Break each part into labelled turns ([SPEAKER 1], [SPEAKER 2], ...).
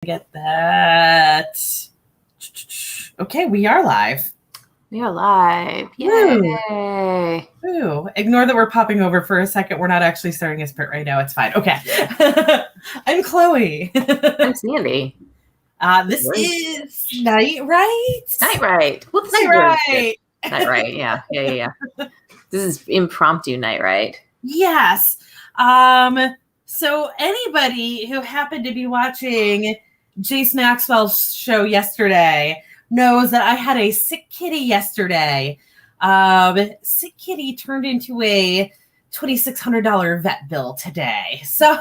[SPEAKER 1] Get that. Okay, we are live.
[SPEAKER 2] We are live. Yay.
[SPEAKER 1] Ooh. Ignore that we're popping over for a second. We're not actually starting a sprint right now. It's fine. Okay. I'm Chloe.
[SPEAKER 2] I'm Sandy.
[SPEAKER 1] This is Night Right?
[SPEAKER 2] Night Right.
[SPEAKER 1] Well, this Night Right.
[SPEAKER 2] Night Right. Yeah. This is impromptu Night Right.
[SPEAKER 1] Yes. So anybody who happened to be watching Jace Maxwell's show yesterday knows that I had a sick kitty yesterday. Sick kitty turned into a $2,600 vet bill today. So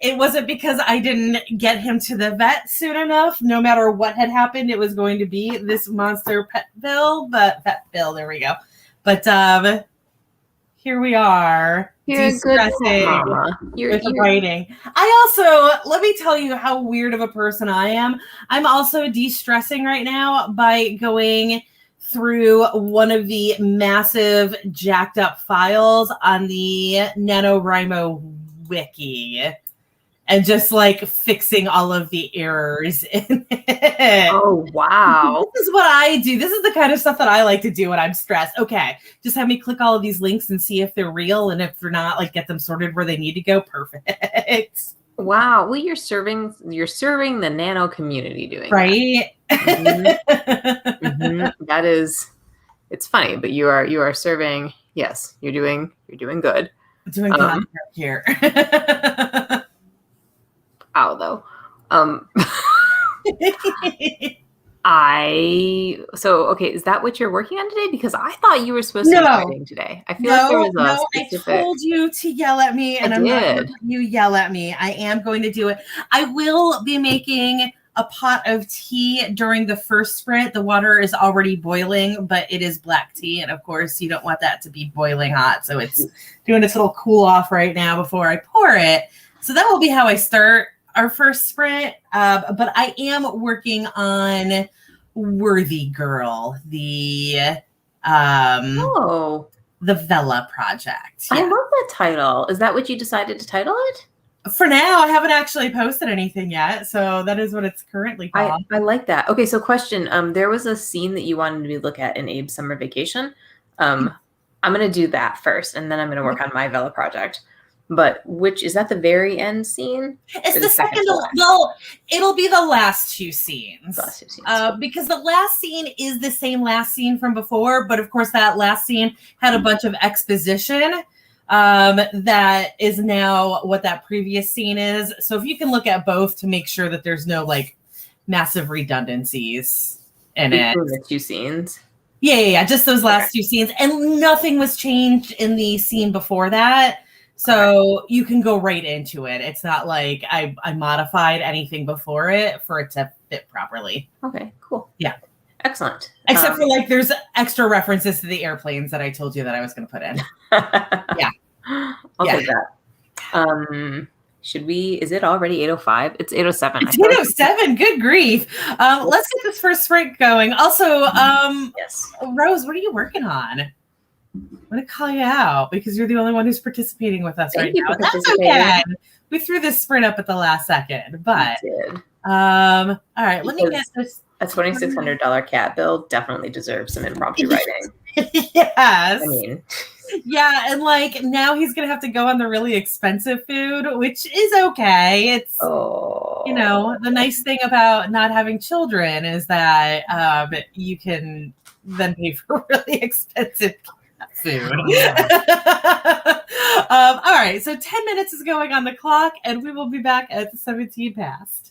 [SPEAKER 1] it wasn't because I didn't get him to the vet soon enough. No matter what had happened, it was going to be this monster vet bill. But there we go. But here we are.
[SPEAKER 2] You're a good mama.
[SPEAKER 1] You're writing. I also, let me tell you how weird of a person I am. I'm also de-stressing right now by going through one of the massive jacked up files on the NaNoWriMo wiki and just like fixing all of the errors in it.
[SPEAKER 2] Oh, wow.
[SPEAKER 1] This is what I do. This is the kind of stuff that I like to do when I'm stressed. Okay, just have me click all of these links and see if they're real, and if they're not, like get them sorted where they need to go. Perfect.
[SPEAKER 2] Wow. Well, you're serving the nano community doing
[SPEAKER 1] right.
[SPEAKER 2] That is, it's funny, but you are serving. You're doing good.
[SPEAKER 1] Doing good here.
[SPEAKER 2] Ow, though. Okay, is that what you're working on today? Because I thought you were supposed to be writing today. I feel like there was a specific...
[SPEAKER 1] I told you to yell at me, and I'm not going to let you yell at me. I am going to do it. I will be making a pot of tea during the first sprint. The water is already boiling, but it is black tea, and of course you don't want that to be boiling hot, so it's doing its little cool off right now before I pour it. So that will be how I start our first sprint, but I am working on Worthy Girl, the Vela project.
[SPEAKER 2] Yeah. I love that title. Is that what you decided to title it?
[SPEAKER 1] For now, I haven't actually posted anything yet, so that is what it's currently called.
[SPEAKER 2] I like that. Okay, so question. There was a scene that you wanted me to look at in Abe's summer vacation. I'm going to do that first, and then I'm going to work on my Vela project. But which is that the very end scene?
[SPEAKER 1] It's the second. Well, it'll be the last two scenes. Because the last scene is the same last scene from before, but of course that last scene had a bunch of exposition that is now what that previous scene is. So if you can look at both to make sure that there's no like massive redundancies in it.
[SPEAKER 2] The two scenes.
[SPEAKER 1] Yeah. Just those last two scenes, and nothing was changed in the scene before that. So you can go right into it. It's not like I modified anything before it for it to fit properly.
[SPEAKER 2] Okay, cool.
[SPEAKER 1] Yeah.
[SPEAKER 2] Excellent.
[SPEAKER 1] Except for like there's extra references to the airplanes that I told you that I was going to put in. Yeah.
[SPEAKER 2] I'll take that. Is it already 8:05? It's 8:07.
[SPEAKER 1] It's 8:07. Good grief. Let's get this first sprint going. Also,
[SPEAKER 2] yes.
[SPEAKER 1] Rose, what are you working on? I'm going to call you out because you're the only one who's participating with us right now. That's okay. We threw this sprint up at the last second, but all right, let me get this.
[SPEAKER 2] A $2,600 cat bill definitely deserves some impromptu writing.
[SPEAKER 1] Yes.
[SPEAKER 2] I mean,
[SPEAKER 1] yeah, and like now he's going to have to go on the really expensive food, which is okay. It's the nice thing about not having children is that you can then pay for really expensive food. All right, so 10 minutes is going on the clock, and we will be back at 17 past.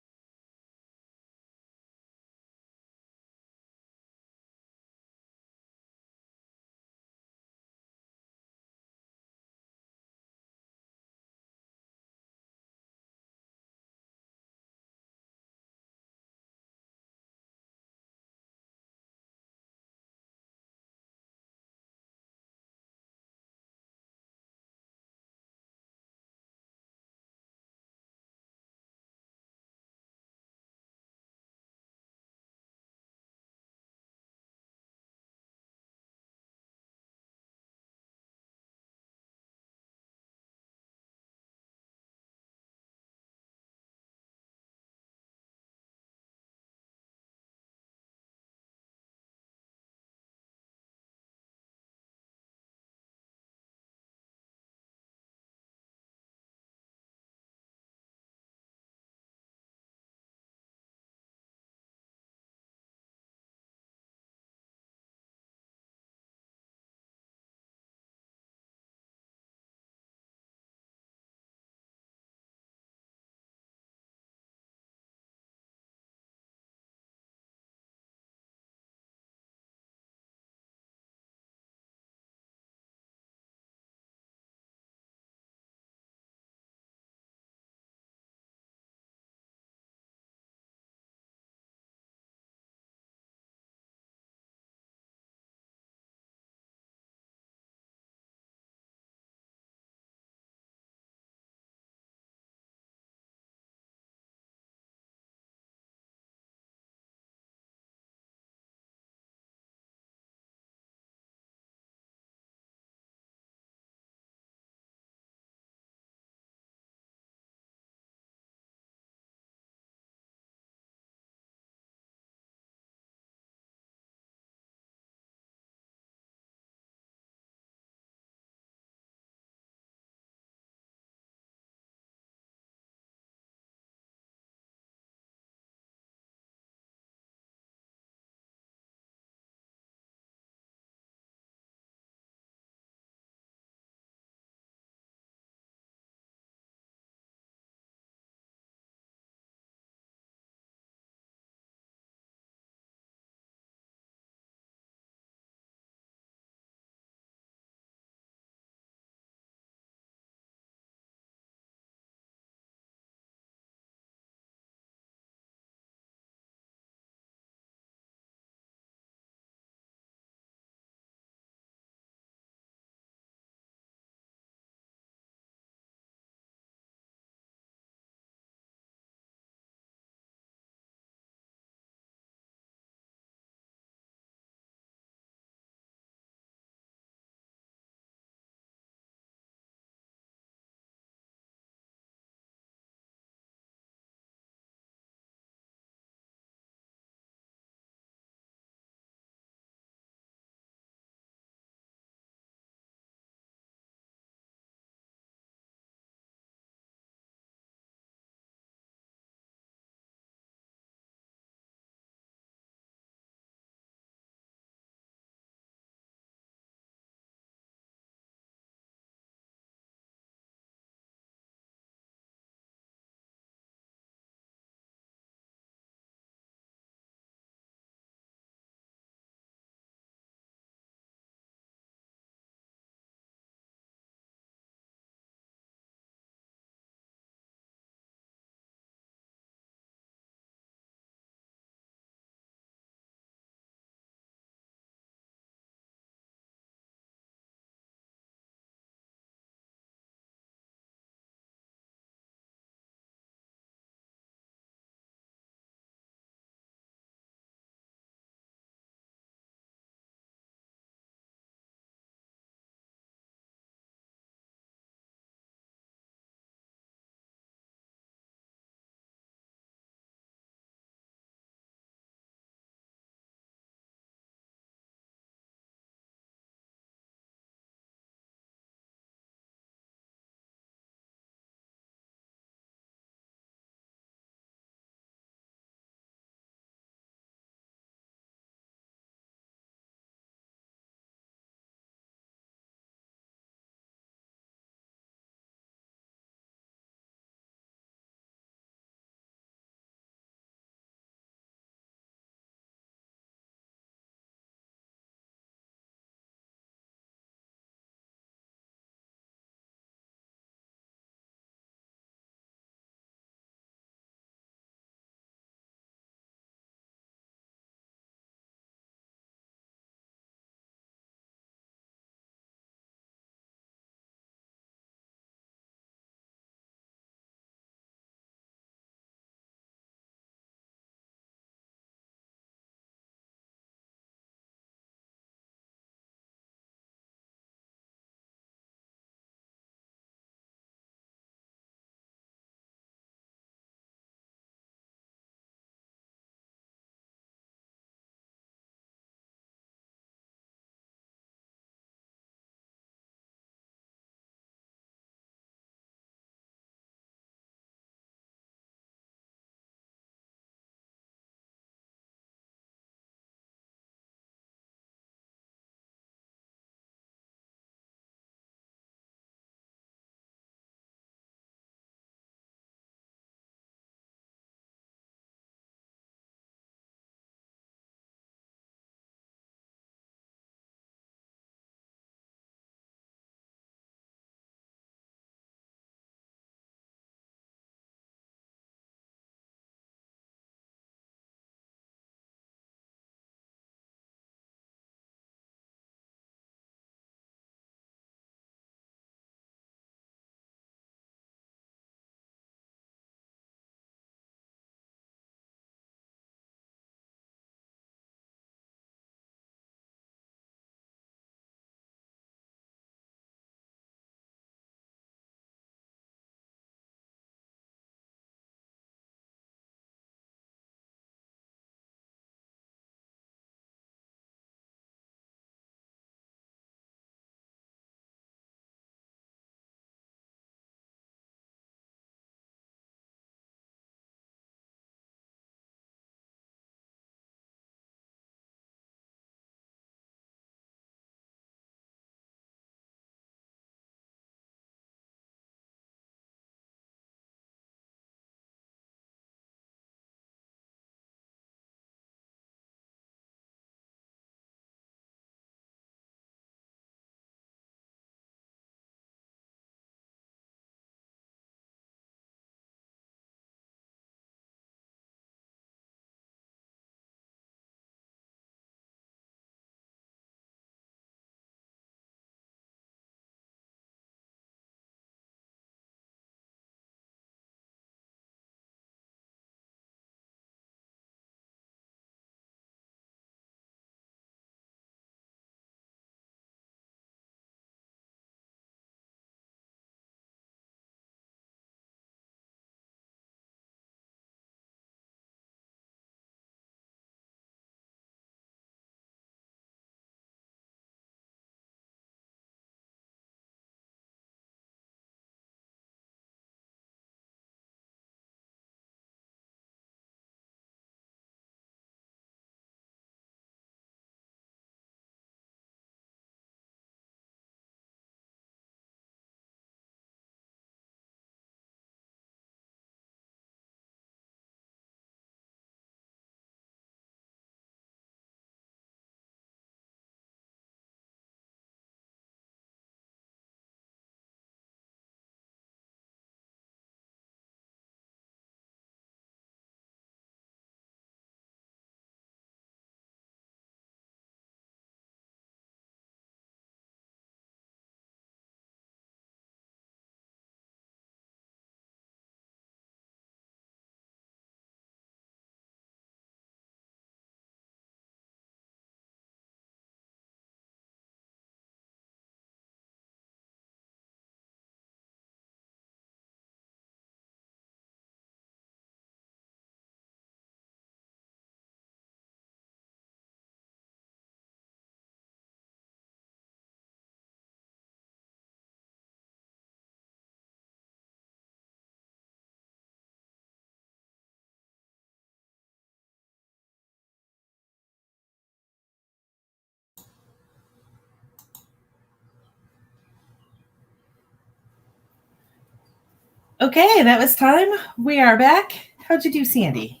[SPEAKER 1] Okay, that was time. We are back. How'd you do, Sandy?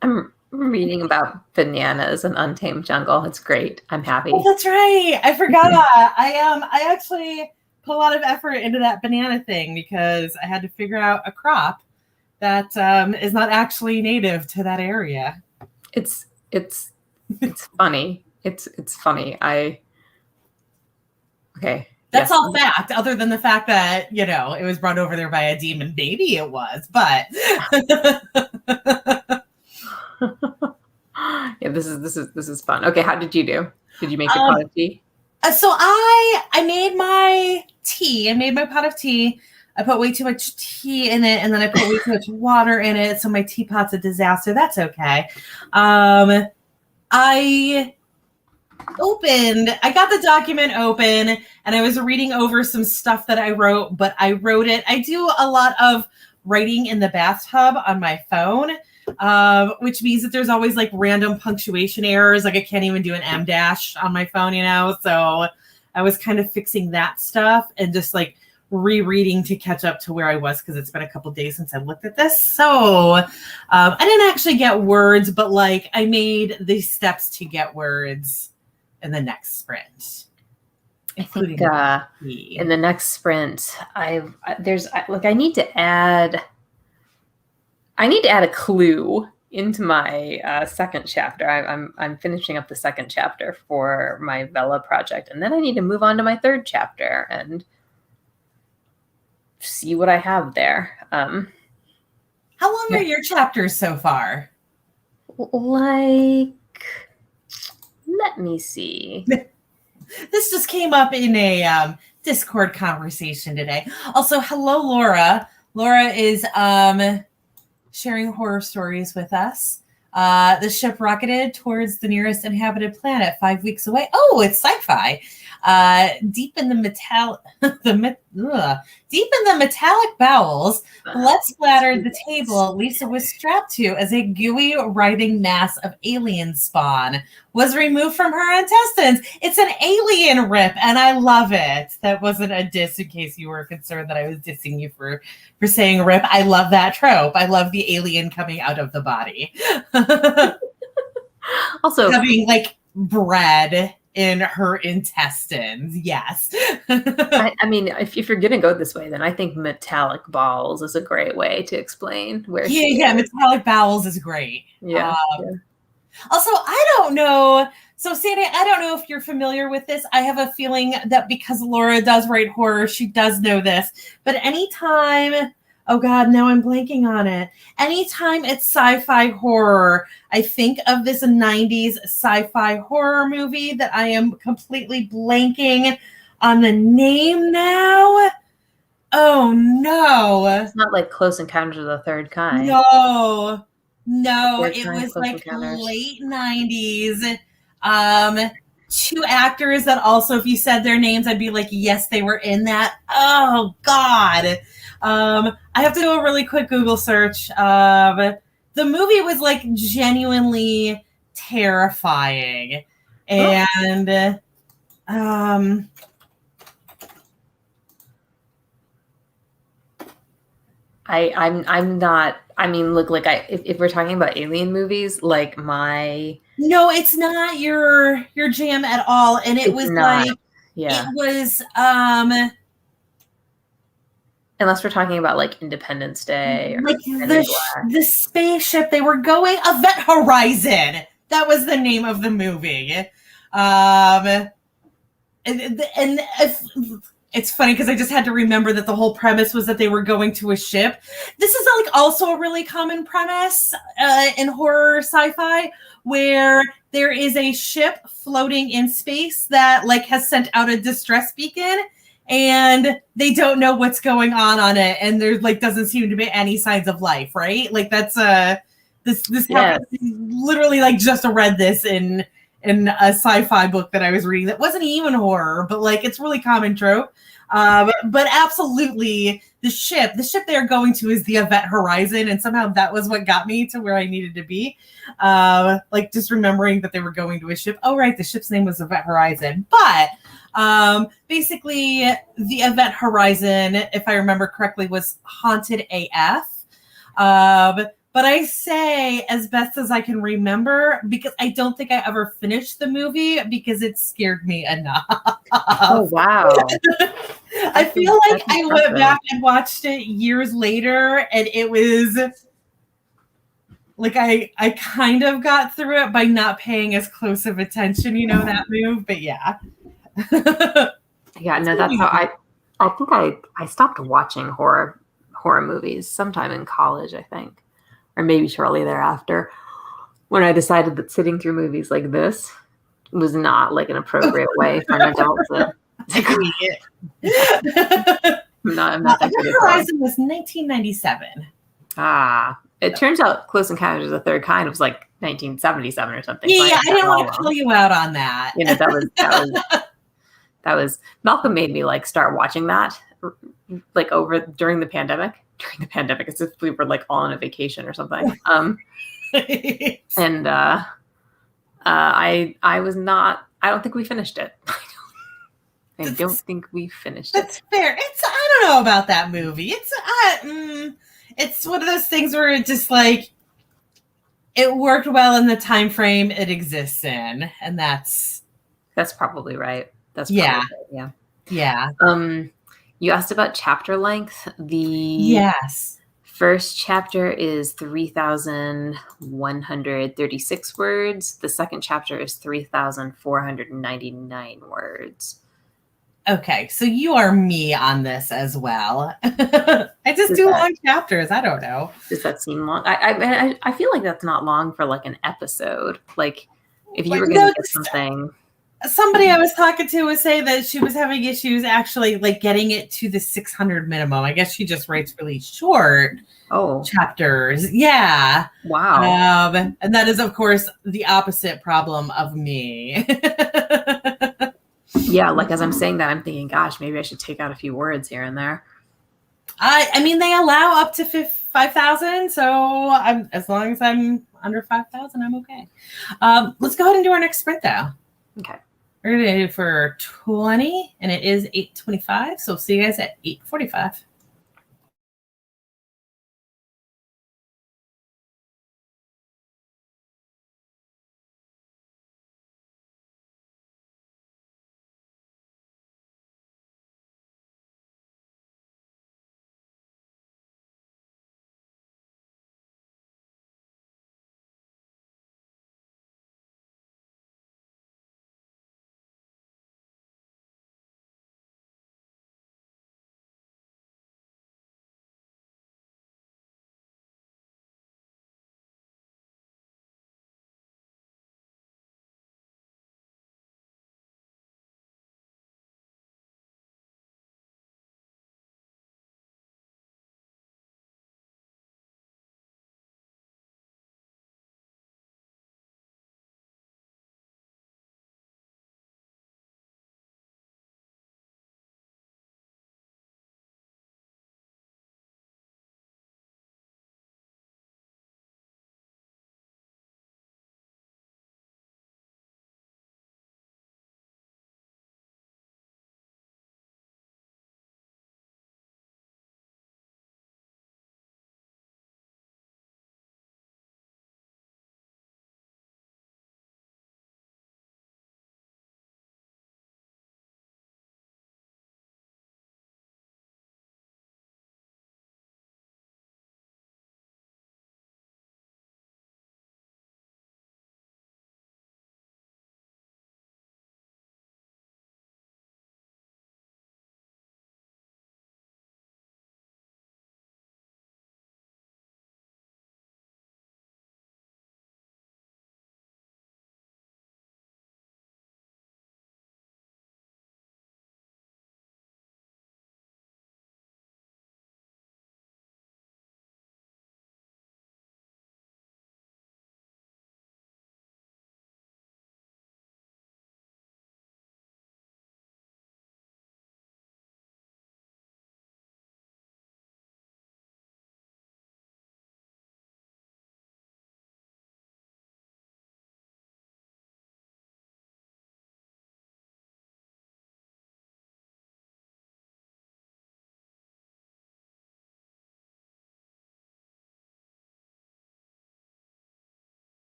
[SPEAKER 2] I'm reading about bananas and Untamed Jungle. It's great. I'm happy.
[SPEAKER 1] Oh, that's right. I forgot. I actually put a lot of effort into that banana thing because I had to figure out a crop that is not actually native to that area.
[SPEAKER 2] It's funny. It's funny. Okay.
[SPEAKER 1] That's all fact, other than the fact that, it was brought over there by a demon baby. It was, but
[SPEAKER 2] yeah, this is fun. Okay, how did you do? Did you make your pot of tea?
[SPEAKER 1] So I made my tea. I made my pot of tea. I put way too much tea in it, and then I put way too much water in it, so my teapot's a disaster. That's okay. I got the document open, and I was reading over some stuff that I wrote, but I wrote it. I do a lot of writing in the bathtub on my phone, which means that there's always like random punctuation errors. Like I can't even do an M dash on my phone, so I was kind of fixing that stuff and just like rereading to catch up to where I was because it's been a couple days since I looked at this. So I didn't actually get words, but like I made the steps to get words in the next sprint.
[SPEAKER 2] I think in the next sprint, I need to add a clue into my second chapter. I'm finishing up the second chapter for my Vela project, and then I need to move on to my third chapter and see what I have there.
[SPEAKER 1] How long are your chapters so far?
[SPEAKER 2] Like, let me see.
[SPEAKER 1] This just came up in a Discord conversation today. Also, hello, Laura. Laura is sharing horror stories with us. The ship rocketed towards the nearest inhabited planet 5 weeks away. Oh, it's sci-fi. Deep in the metallic bowels, blood splattered the table Lisa was strapped to as a gooey, writhing mass of alien spawn was removed from her intestines. It's an alien rip, and I love it. That wasn't a diss, in case you were concerned that I was dissing you for saying rip. I love that trope. I love the alien coming out of the body.
[SPEAKER 2] Also,
[SPEAKER 1] having like bread in her intestines. Yes.
[SPEAKER 2] I mean, if you're going to go this way, then I think metallic bowels is a great way to explain where she is.
[SPEAKER 1] Metallic bowels is great.
[SPEAKER 2] Yeah.
[SPEAKER 1] Also, I don't know. So, Sandy, I don't know if you're familiar with this. I have a feeling that because Laura does write horror, she does know this. But anytime, oh God, now I'm blanking on it. Anytime it's sci-fi horror, I think of this 90s sci-fi horror movie that I am completely blanking on the name now. Oh, no.
[SPEAKER 2] It's not like Close Encounters of the Third Kind.
[SPEAKER 1] No, it was like late 90s. Two actors that also, if you said their names, I'd be like, yes, they were in that. Oh, God. I have to do a really quick Google search. The movie was like genuinely terrifying. And
[SPEAKER 2] I'm not. I mean, look, like if we're talking about alien movies, like
[SPEAKER 1] no, it's not your jam at all, and it was not, like it was
[SPEAKER 2] unless we're talking about like Independence Day or
[SPEAKER 1] like the spaceship they were going, Event Horizon. That was the name of the movie. And it's funny because I just had to remember that the whole premise was that they were going to a ship. This is like also a really common premise in horror sci-fi, where there is a ship floating in space that like has sent out a distress beacon, and they don't know what's going on it, and there like doesn't seem to be any signs of life, right? Like that's this happened, literally like just read this in a sci-fi book that I was reading that wasn't even horror, but like it's really common trope. But absolutely the ship they are going to is the Event Horizon, and somehow that was what got me to where I needed to be. Like just remembering that they were going to a ship. Oh, right, the ship's name was Event Horizon. But Basically, the event horizon, if I remember correctly, was haunted AF. But I say as best as I can remember because I don't think I ever finished the movie because it scared me enough.
[SPEAKER 2] Oh, wow.
[SPEAKER 1] I feel like I went back and watched it years later and it was like I kind of got through it by not paying as close of attention, that move, but yeah.
[SPEAKER 2] Yeah, no, that's how I think I stopped watching horror movies sometime in college, I think. Or maybe shortly thereafter, when I decided that sitting through movies like this was not like an appropriate way for an adult to I'm not that good at
[SPEAKER 1] Horizon was 1997.
[SPEAKER 2] It turns out Close Encounters of the Third Kind was like 1977 or something.
[SPEAKER 1] Yeah, I didn't want to call you out on that.
[SPEAKER 2] That was Malcolm made me like start watching that like during the pandemic. During the pandemic, as if we were like all on a vacation or something. And I was not. I don't think we finished it. I don't think we finished it.
[SPEAKER 1] That's fair. I don't know about that movie. It's one of those things where it just like it worked well in the time frame it exists in, and that's
[SPEAKER 2] probably right. That's probably right.
[SPEAKER 1] Yeah.
[SPEAKER 2] You asked about chapter length.
[SPEAKER 1] Yes.
[SPEAKER 2] First chapter is 3,136 words. The second chapter is 3,499 words.
[SPEAKER 1] Okay, so you are me on this as well. I just do long chapters. I don't know.
[SPEAKER 2] Does that seem long? I feel like that's not long for like an episode. Like if you were going to get something.
[SPEAKER 1] Somebody I was talking to was saying that she was having issues actually like getting it to the 600 minimum. I guess she just writes really short chapters. Yeah.
[SPEAKER 2] Wow.
[SPEAKER 1] And that is, of course, the opposite problem of me.
[SPEAKER 2] Yeah, like as I'm saying that, I'm thinking, gosh, maybe I should take out a few words here and there.
[SPEAKER 1] I mean, they allow up to 5,000, so as long as I'm under 5,000, I'm okay. Let's go ahead and do our next sprint, though.
[SPEAKER 2] Okay.
[SPEAKER 1] We're going to do it for 20, and it is 8:25, so see you guys at 8:45.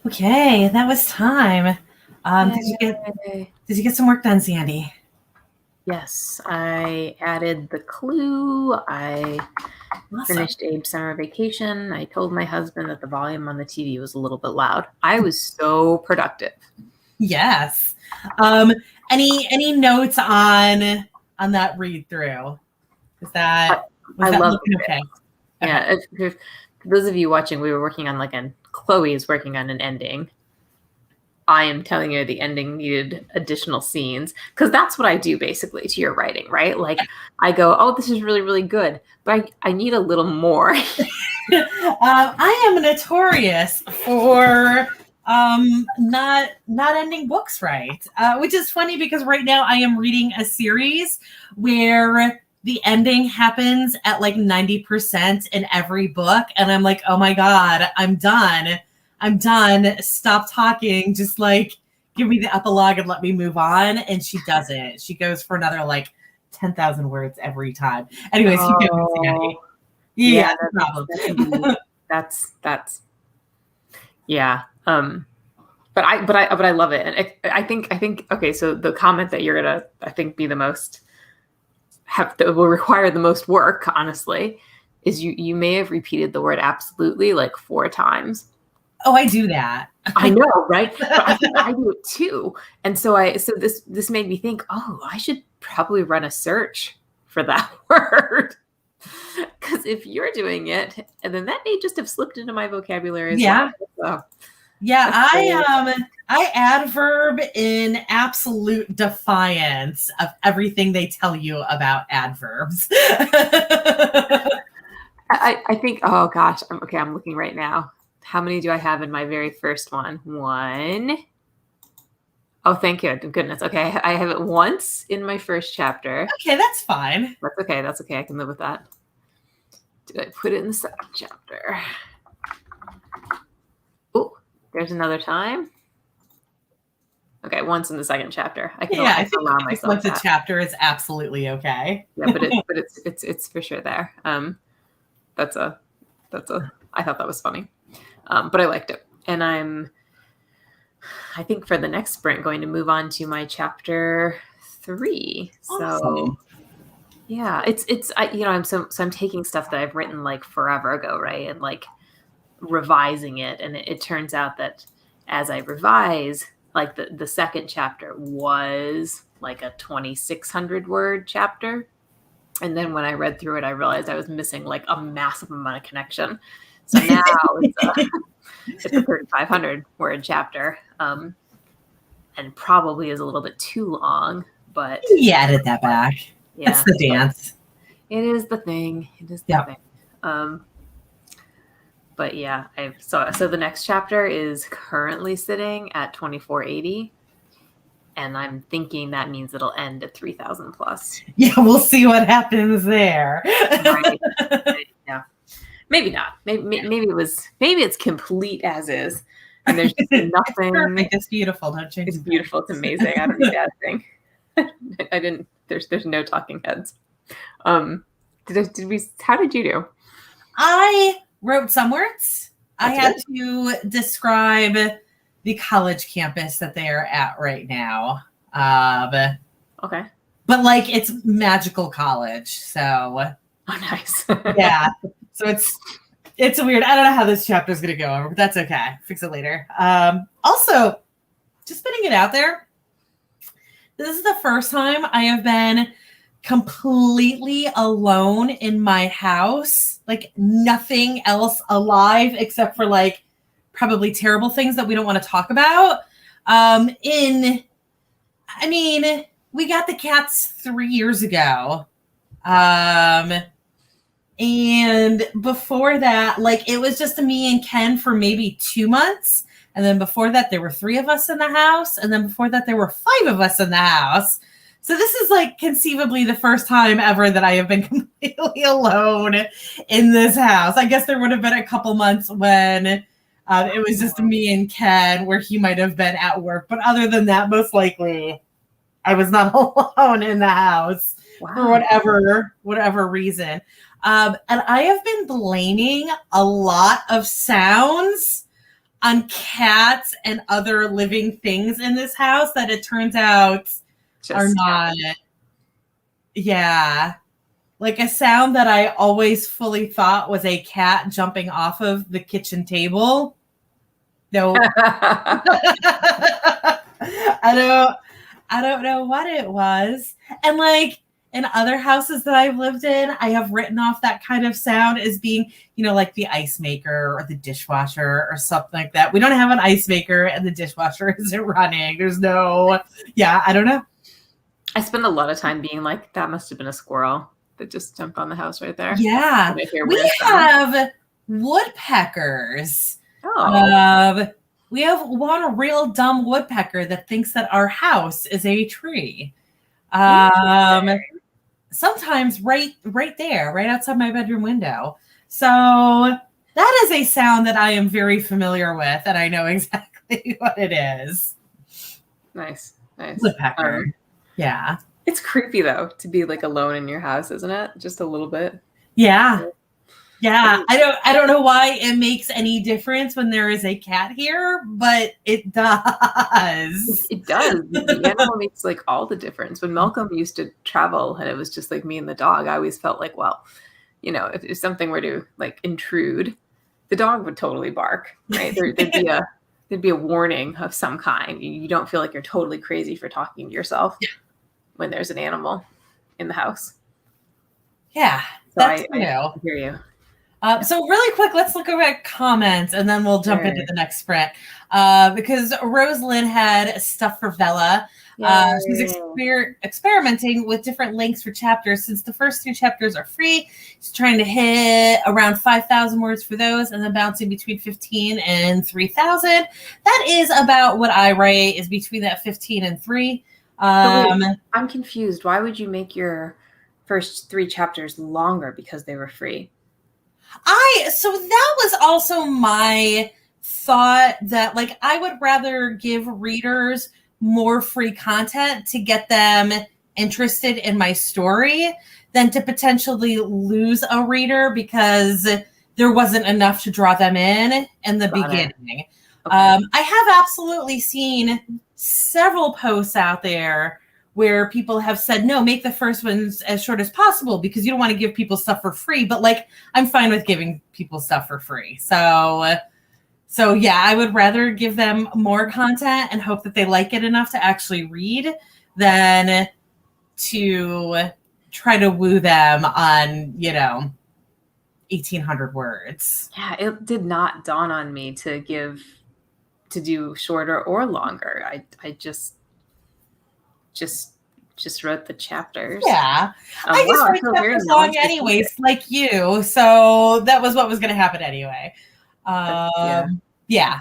[SPEAKER 1] Okay, that was time. Did you get some work done, Sandy?
[SPEAKER 2] Yes, I added the clue. I finished Abe's summer vacation. I told my husband that the volume on the TV was a little bit loud. I was so productive.
[SPEAKER 1] Yes. Any notes on that read through? Was that looking okay?
[SPEAKER 2] Yeah. If those of you watching, we were working on Chloe is working on an ending. I am telling you the ending needed additional scenes, because that's what I do basically to your writing, right? Like I go, oh, this is really, really good, but I need a little more.
[SPEAKER 1] I am notorious for not ending books right, which is funny because right now I am reading a series where the ending happens at like 90% in every book, and I'm like, oh my god, I'm done. Stop talking. Just like give me the epilogue and let me move on. And she doesn't. She goes for another like 10,000 words every time. Anyways, keep going, Sandy. Yeah, no problem.
[SPEAKER 2] That's yeah. But I love it, and I think okay. So the comment that you're gonna, I think, be the most will require the most work, honestly, is you may have repeated the word absolutely like 4 times.
[SPEAKER 1] Oh, I do that.
[SPEAKER 2] I know, right? But I think I do it too. And so this made me think, oh, I should probably run a search for that word. Because if you're doing it, and then that may just have slipped into my vocabulary as well. So,
[SPEAKER 1] yeah, I adverb in absolute defiance of everything they tell you about adverbs.
[SPEAKER 2] I think, oh gosh, I'm looking right now. How many do I have in my very first one? 1. Oh, thank you. Goodness. Okay. I have it once in my first chapter.
[SPEAKER 1] Okay, that's fine.
[SPEAKER 2] That's okay. I can live with that. Did I put it in the second chapter? Oh, there's another time. Okay, once in the second chapter. I can allow myself
[SPEAKER 1] once a chapter is absolutely okay.
[SPEAKER 2] Yeah, but it's for sure there. That's a I thought that was funny. But I liked it. And I think for the next sprint going to move on to my chapter 3. Awesome. So yeah, I'm taking stuff that I've written like forever ago, right? And like revising it. And it turns out that as I revise, like the second chapter was like a 2,600 word chapter. And then when I read through it, I realized I was missing like a massive amount of connection. So now it's a 3,500 word chapter, and probably is a little bit too long, but
[SPEAKER 1] you added that back. Yeah, that's the dance.
[SPEAKER 2] It is the thing. Thing. But yeah, so the next chapter is currently sitting at 2,480. And I'm thinking that means it'll end at 3,000 plus.
[SPEAKER 1] Yeah, we'll see what happens there.
[SPEAKER 2] Right. Yeah, maybe not. Maybe it's complete as is, and there's just nothing.
[SPEAKER 1] Perfect. It's beautiful. Don't change.
[SPEAKER 2] It's beautiful. It's amazing. I don't need that thing. I didn't. There's no talking heads. How did you do?
[SPEAKER 1] I wrote some words. I had to describe the college campus that they are at right now.
[SPEAKER 2] Okay.
[SPEAKER 1] But like it's magical college, so
[SPEAKER 2] oh nice.
[SPEAKER 1] Yeah. So it's weird. I don't know how this chapter is gonna go, but that's okay. Fix it later. Also, just putting it out there. This is the first time I have been completely alone in my house. Like nothing else alive except for like probably terrible things that we don't want to talk about. We got the cats 3 years ago. And before that, like it was just me and Ken for maybe 2 months. And then before that, there were 3 of us in the house. And then before that, there were 5 of us in the house. So this is like conceivably the first time ever that I have been completely alone in this house. I guess there would have been a couple months when it was just me and Ken where he might have been at work. But other than that, most likely I was not alone in the house for whatever reason. And I have been blaming a lot of sounds on cats and other living things in this house that it turns out are not. Yeah. Like a sound that I always fully thought was a cat jumping off of the kitchen table. No. I don't know what it was. And like in other houses that I've lived in, I have written off that kind of sound as being, like the ice maker or the dishwasher or something like that. We don't have an ice maker and the dishwasher isn't running. There's no, I don't know.
[SPEAKER 2] I spend a lot of time being like, that must have been a squirrel that just jumped on the house right there.
[SPEAKER 1] Yeah. We have woodpeckers.
[SPEAKER 2] Oh.
[SPEAKER 1] We have one real dumb woodpecker that thinks that our house is a tree. Sometimes right there, right outside my bedroom window. So that is a sound that I am very familiar with, and I know exactly what it is.
[SPEAKER 2] Nice.
[SPEAKER 1] Woodpecker. Yeah.
[SPEAKER 2] It's creepy though to be like alone in your house, isn't it? Just a little bit.
[SPEAKER 1] Yeah. Yeah, I don't know why it makes any difference when there is a cat here, but it does.
[SPEAKER 2] It does. The animal makes like all the difference. When Malcolm used to travel and it was just like me and the dog, I always felt like, well, if something were to like intrude, the dog would totally bark, right? There'd be a warning of some kind. You don't feel like you're totally crazy for talking to yourself when there's an animal in the house.
[SPEAKER 1] Yeah,
[SPEAKER 2] so I hear you.
[SPEAKER 1] So really quick, let's look over at comments and then we'll jump into the next sprint. Because Rosalind had stuff for Vella. She's experimenting with different links for chapters. Since the first 3 chapters are free, she's trying to hit around 5,000 words for those and then bouncing between 15 and 3,000. That is about what I write, is between that 15 and 3.
[SPEAKER 2] I'm confused. Why would you make your first 3 chapters longer because they were free?
[SPEAKER 1] So that was also my thought, that like I would rather give readers more free content to get them interested in my story than to potentially lose a reader because there wasn't enough to draw them in the beginning. Okay. I have absolutely seen several posts out there where people have said, no, make the first ones as short as possible because you don't want to give people stuff for free. But like, I'm fine with giving people stuff for free. So yeah, I would rather give them more content and hope that they like it enough to actually read than to try to woo them on, 1,800 words.
[SPEAKER 2] Yeah, it did not dawn on me to do shorter or longer. I just wrote the chapters.
[SPEAKER 1] Yeah. I just write chapters long anyways, like you. So that was what was going to happen anyway. Yeah.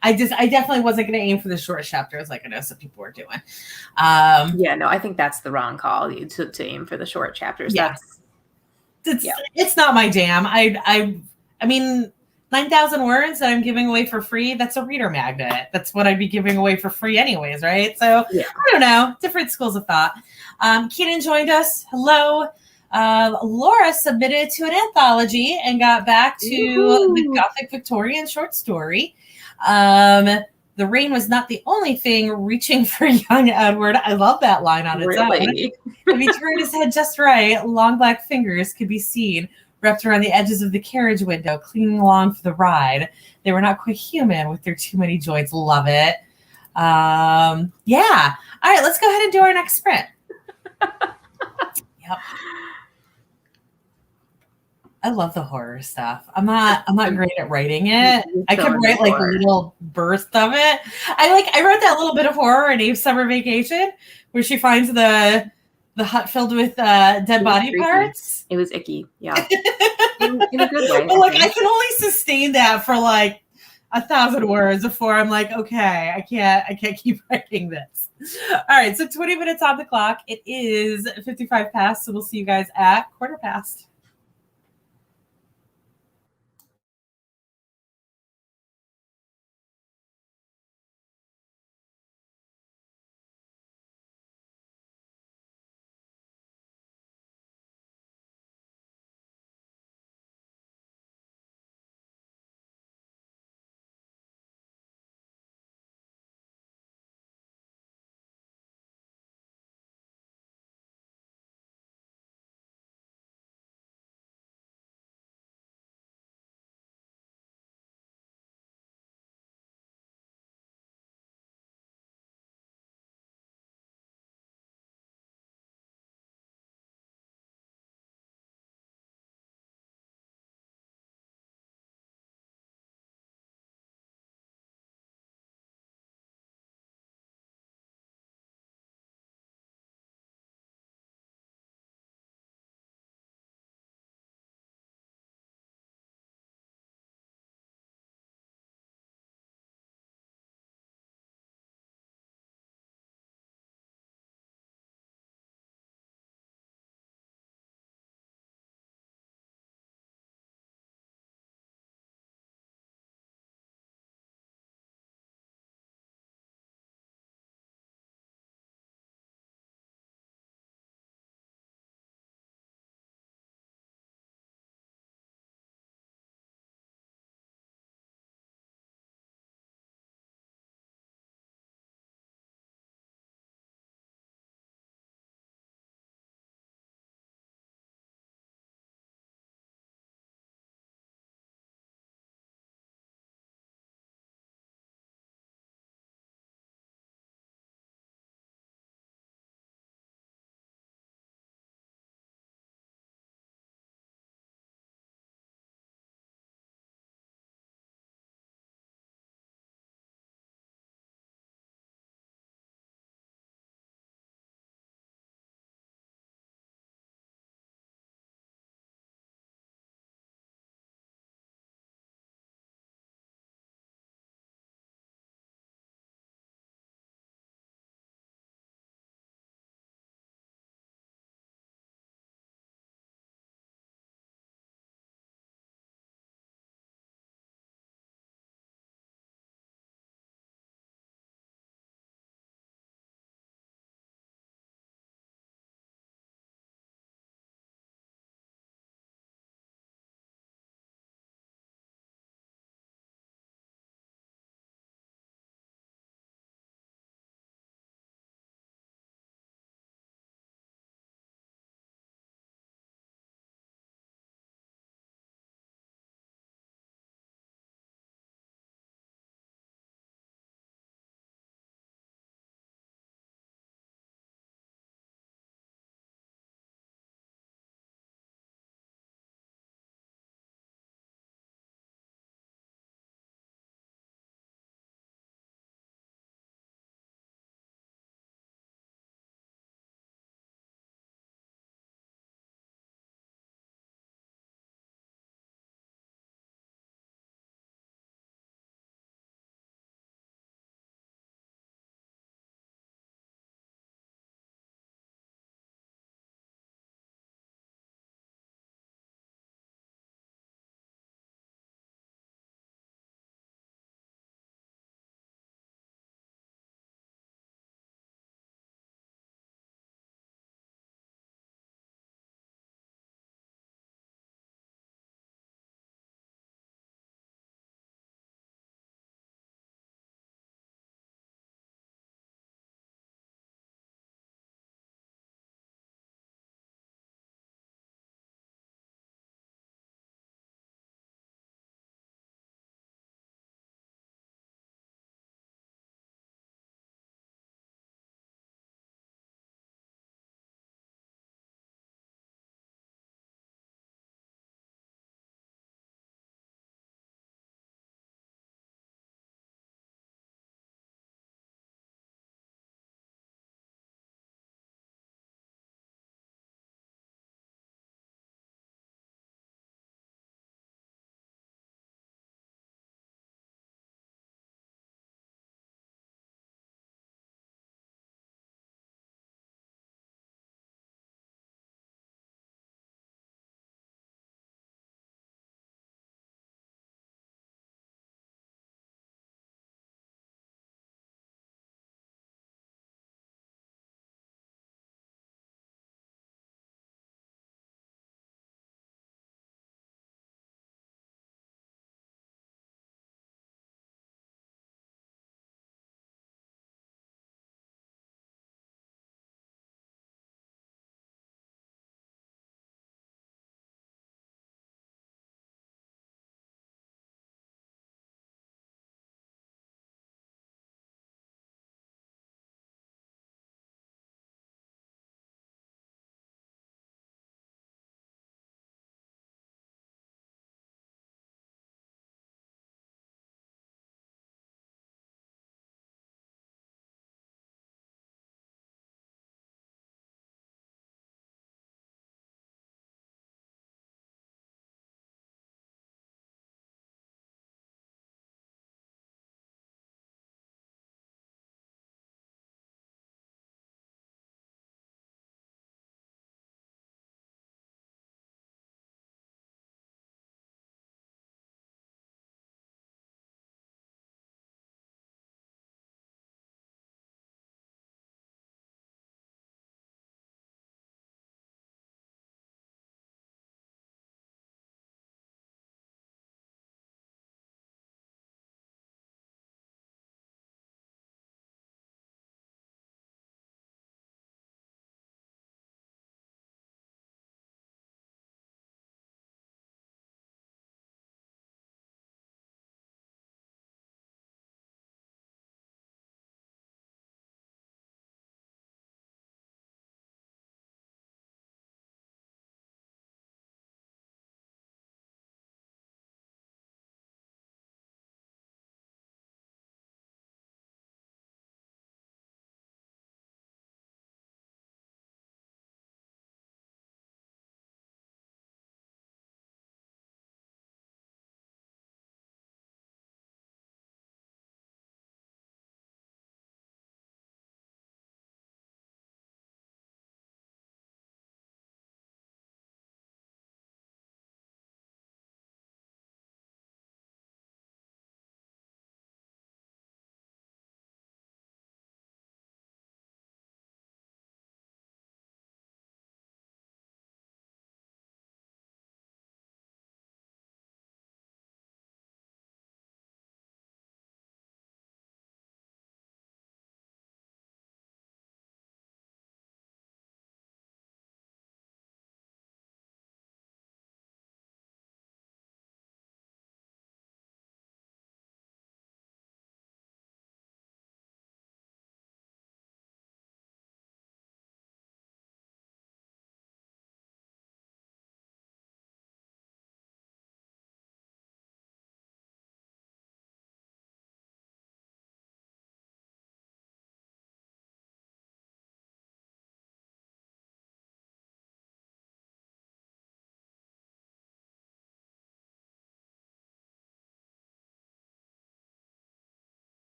[SPEAKER 1] I definitely wasn't going to aim for the short chapters like I know some people were doing.
[SPEAKER 2] I think that's the wrong call, to aim for the short chapters.
[SPEAKER 1] Yeah. It's not my jam. I mean, 9,000 words that I'm giving away for free, that's a reader magnet. That's what I'd be giving away for free anyways, right? So I don't know, different schools of thought. Keenan joined us. Hello. Laura submitted to an anthology and got back to the Gothic Victorian short story. The rain was not the only thing reaching for young Edward. I love that line on its own. If he turned his head just right, long black fingers could be seen wrapped around the edges of the carriage window, clinging along for the ride. They were not quite human with their too many joints. Love it. Yeah. All right, let's go ahead and do our next sprint. Yep. I love the horror stuff. I'm not great at writing it. I could write like a little burst of it. I wrote that little bit of horror in Abe's Summer Vacation where she finds the hut filled with dead body parts.
[SPEAKER 2] It was icky. Yeah. in a good way.
[SPEAKER 1] But like I can only sustain that for like 1,000 words before I'm like, okay, I can't keep writing this. All right, so 20 minutes on the clock. It is 55 past, so we'll see you guys at 1/4 past.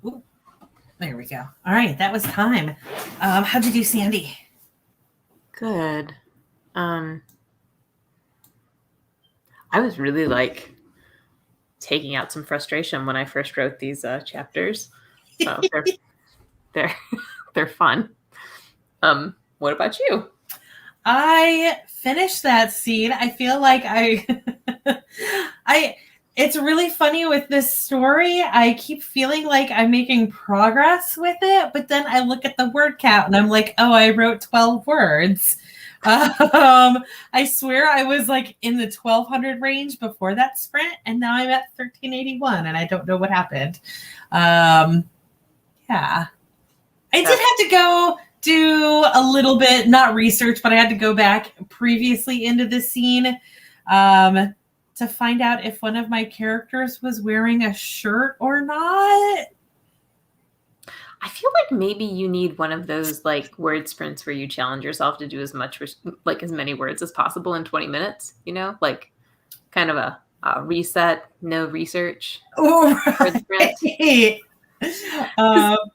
[SPEAKER 1] Ooh, there we go. All right, that was time. How'd you do, Sandy?
[SPEAKER 2] Good. I was really like taking out some frustration when I first wrote these chapters. So they're fun. What about you?
[SPEAKER 1] I finished that scene. I feel like it's really funny with this story. I keep feeling like I'm making progress with it, but then I look at the word count and I'm like, oh, I wrote 12 words. I swear I was like in the 1200 range before that sprint, and now I'm at 1381, and I don't know what happened. Yeah. I did have to go do a little bit, not research, but I had to go back previously into the scene to find out if one of my characters was wearing a shirt or not.
[SPEAKER 2] I feel like maybe you need one of those like word sprints where you challenge yourself to do as many words as possible in 20 minutes, like kind of a reset, no research.
[SPEAKER 1] Oh, right.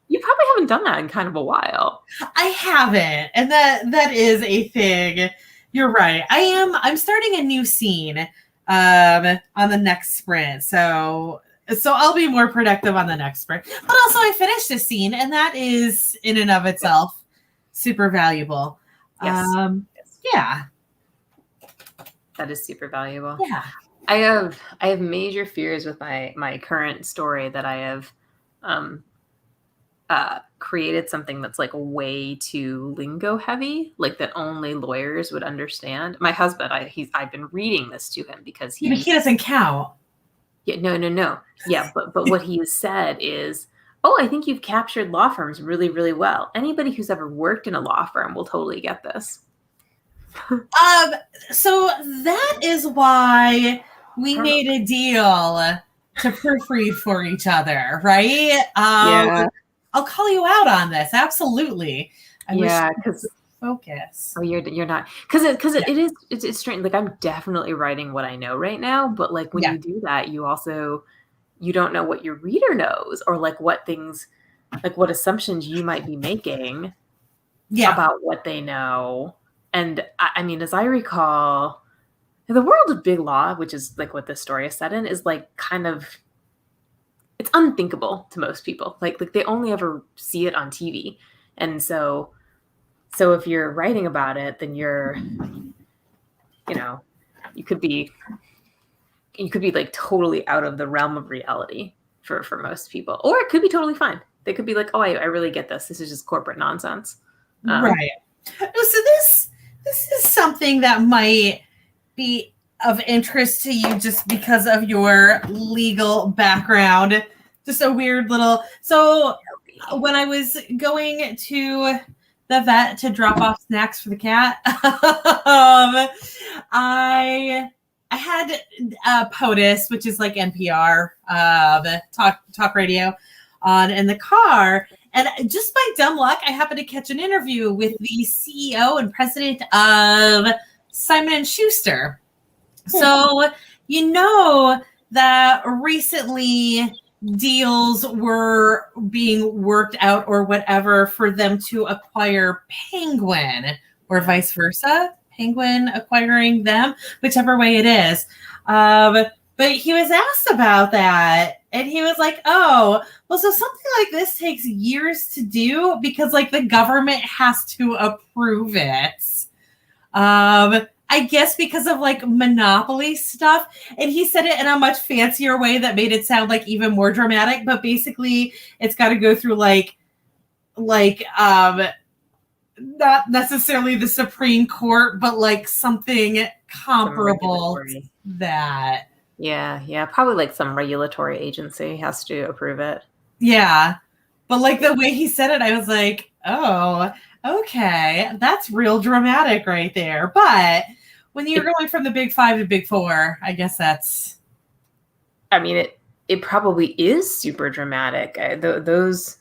[SPEAKER 2] You probably haven't done that in kind of a while.
[SPEAKER 1] I haven't, and that is a thing. You're right. I'm starting a new scene on the next sprint, so I'll be more productive on the next sprint. But also, I finished a scene, and that is in and of itself super valuable.
[SPEAKER 2] Yes.
[SPEAKER 1] Yeah,
[SPEAKER 2] that is super valuable.
[SPEAKER 1] Yeah,
[SPEAKER 2] I have major fears with my current story that I have created something that's like way too lingo heavy, like that only lawyers would understand. My husband, I've been reading this to him because he
[SPEAKER 1] doesn't count.
[SPEAKER 2] Yeah, no. Yeah, but what he has said is, oh, I think you've captured law firms really, really well. Anybody who's ever worked in a law firm will totally get this.
[SPEAKER 1] So that is why we made a deal to proofread for each other, right?
[SPEAKER 2] Yeah.
[SPEAKER 1] I'll call you out on this. Absolutely.
[SPEAKER 2] Because
[SPEAKER 1] focus.
[SPEAKER 2] Oh, you're not, because it's strange. Like I'm definitely writing what I know right now, but like when you do that, you don't know what your reader knows, or like what things, like what assumptions you might be making about what they know. And I mean, as I recall, the world of big law, which is like what this story is set in, is like kind of, it's unthinkable to most people. Like they only ever see it on TV, and so if you're writing about it, then you could be like totally out of the realm of reality for most people, or it could be totally fine. They could be like, oh, I really get this. This is just corporate nonsense.
[SPEAKER 1] Right. So this is something that might be of interest to you just because of your legal background. Just a weird little. So when I was going to the vet to drop off snacks for the cat, I had POTUS, which is like NPR, talk radio, on in the car. And just by dumb luck, I happened to catch an interview with the CEO and president of Simon & Schuster. So, that recently deals were being worked out or whatever for them to acquire Penguin, or vice versa. Penguin acquiring them, whichever way it is. But he was asked about that, and he was like, oh, well, so something like this takes years to do because like the government has to approve it. I guess because of like monopoly stuff. And he said it in a much fancier way that made it sound like even more dramatic. But basically it's got to go through like not necessarily the Supreme Court, but like something comparable to that.
[SPEAKER 2] Yeah. Probably like some regulatory agency has to approve it.
[SPEAKER 1] Yeah. But like the way he said it, I was like, oh, okay, that's real dramatic right there. But when you're going from the big five to big four, I guess that's.
[SPEAKER 2] I mean, it probably is super dramatic. Those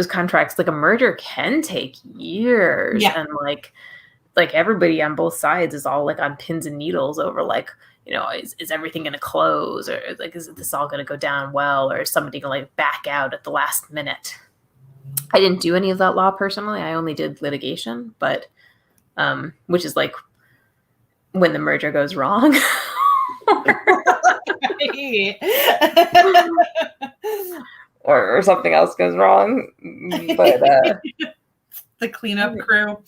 [SPEAKER 2] contracts, like a merger can take years.
[SPEAKER 1] Yeah.
[SPEAKER 2] And like, like everybody on both sides is all like on pins and needles over like, is everything going to close, or like, is this all going to go down well, or is somebody going to like back out at the last minute? I didn't do any of that law personally. I only did litigation, but which is like when the merger goes wrong. or something else goes wrong. But
[SPEAKER 1] the cleanup crew.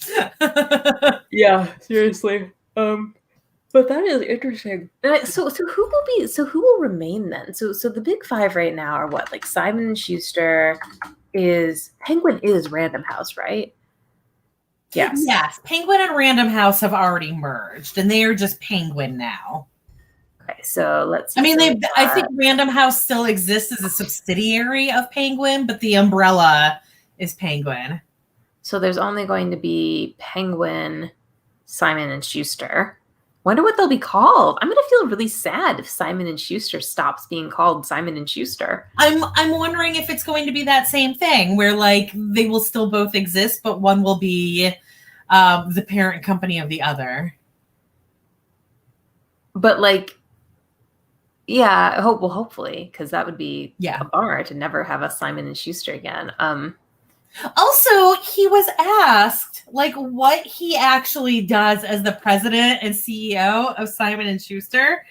[SPEAKER 2] Yeah, seriously. But that is interesting. So who will remain then? So the big five right now are what? Like Simon and Schuster Penguin is Random House, right? Yes.
[SPEAKER 1] Yes. Penguin and Random House have already merged, and they are just Penguin now.
[SPEAKER 2] Okay, so let's see.
[SPEAKER 1] I mean, I think Random House still exists as a subsidiary of Penguin, but the umbrella is Penguin.
[SPEAKER 2] So there's only going to be Penguin, Simon and Schuster. Wonder what they'll be called. I'm going to feel really sad if Simon and Schuster stops being called Simon and Schuster.
[SPEAKER 1] I'm wondering if it's going to be that same thing where like they will still both exist, but one will be the parent company of the other.
[SPEAKER 2] But like, yeah, hopefully, because that would be
[SPEAKER 1] a
[SPEAKER 2] bummer to never have a Simon and Schuster again.
[SPEAKER 1] Also, he was asked like what he actually does as the president and CEO of Simon and Schuster,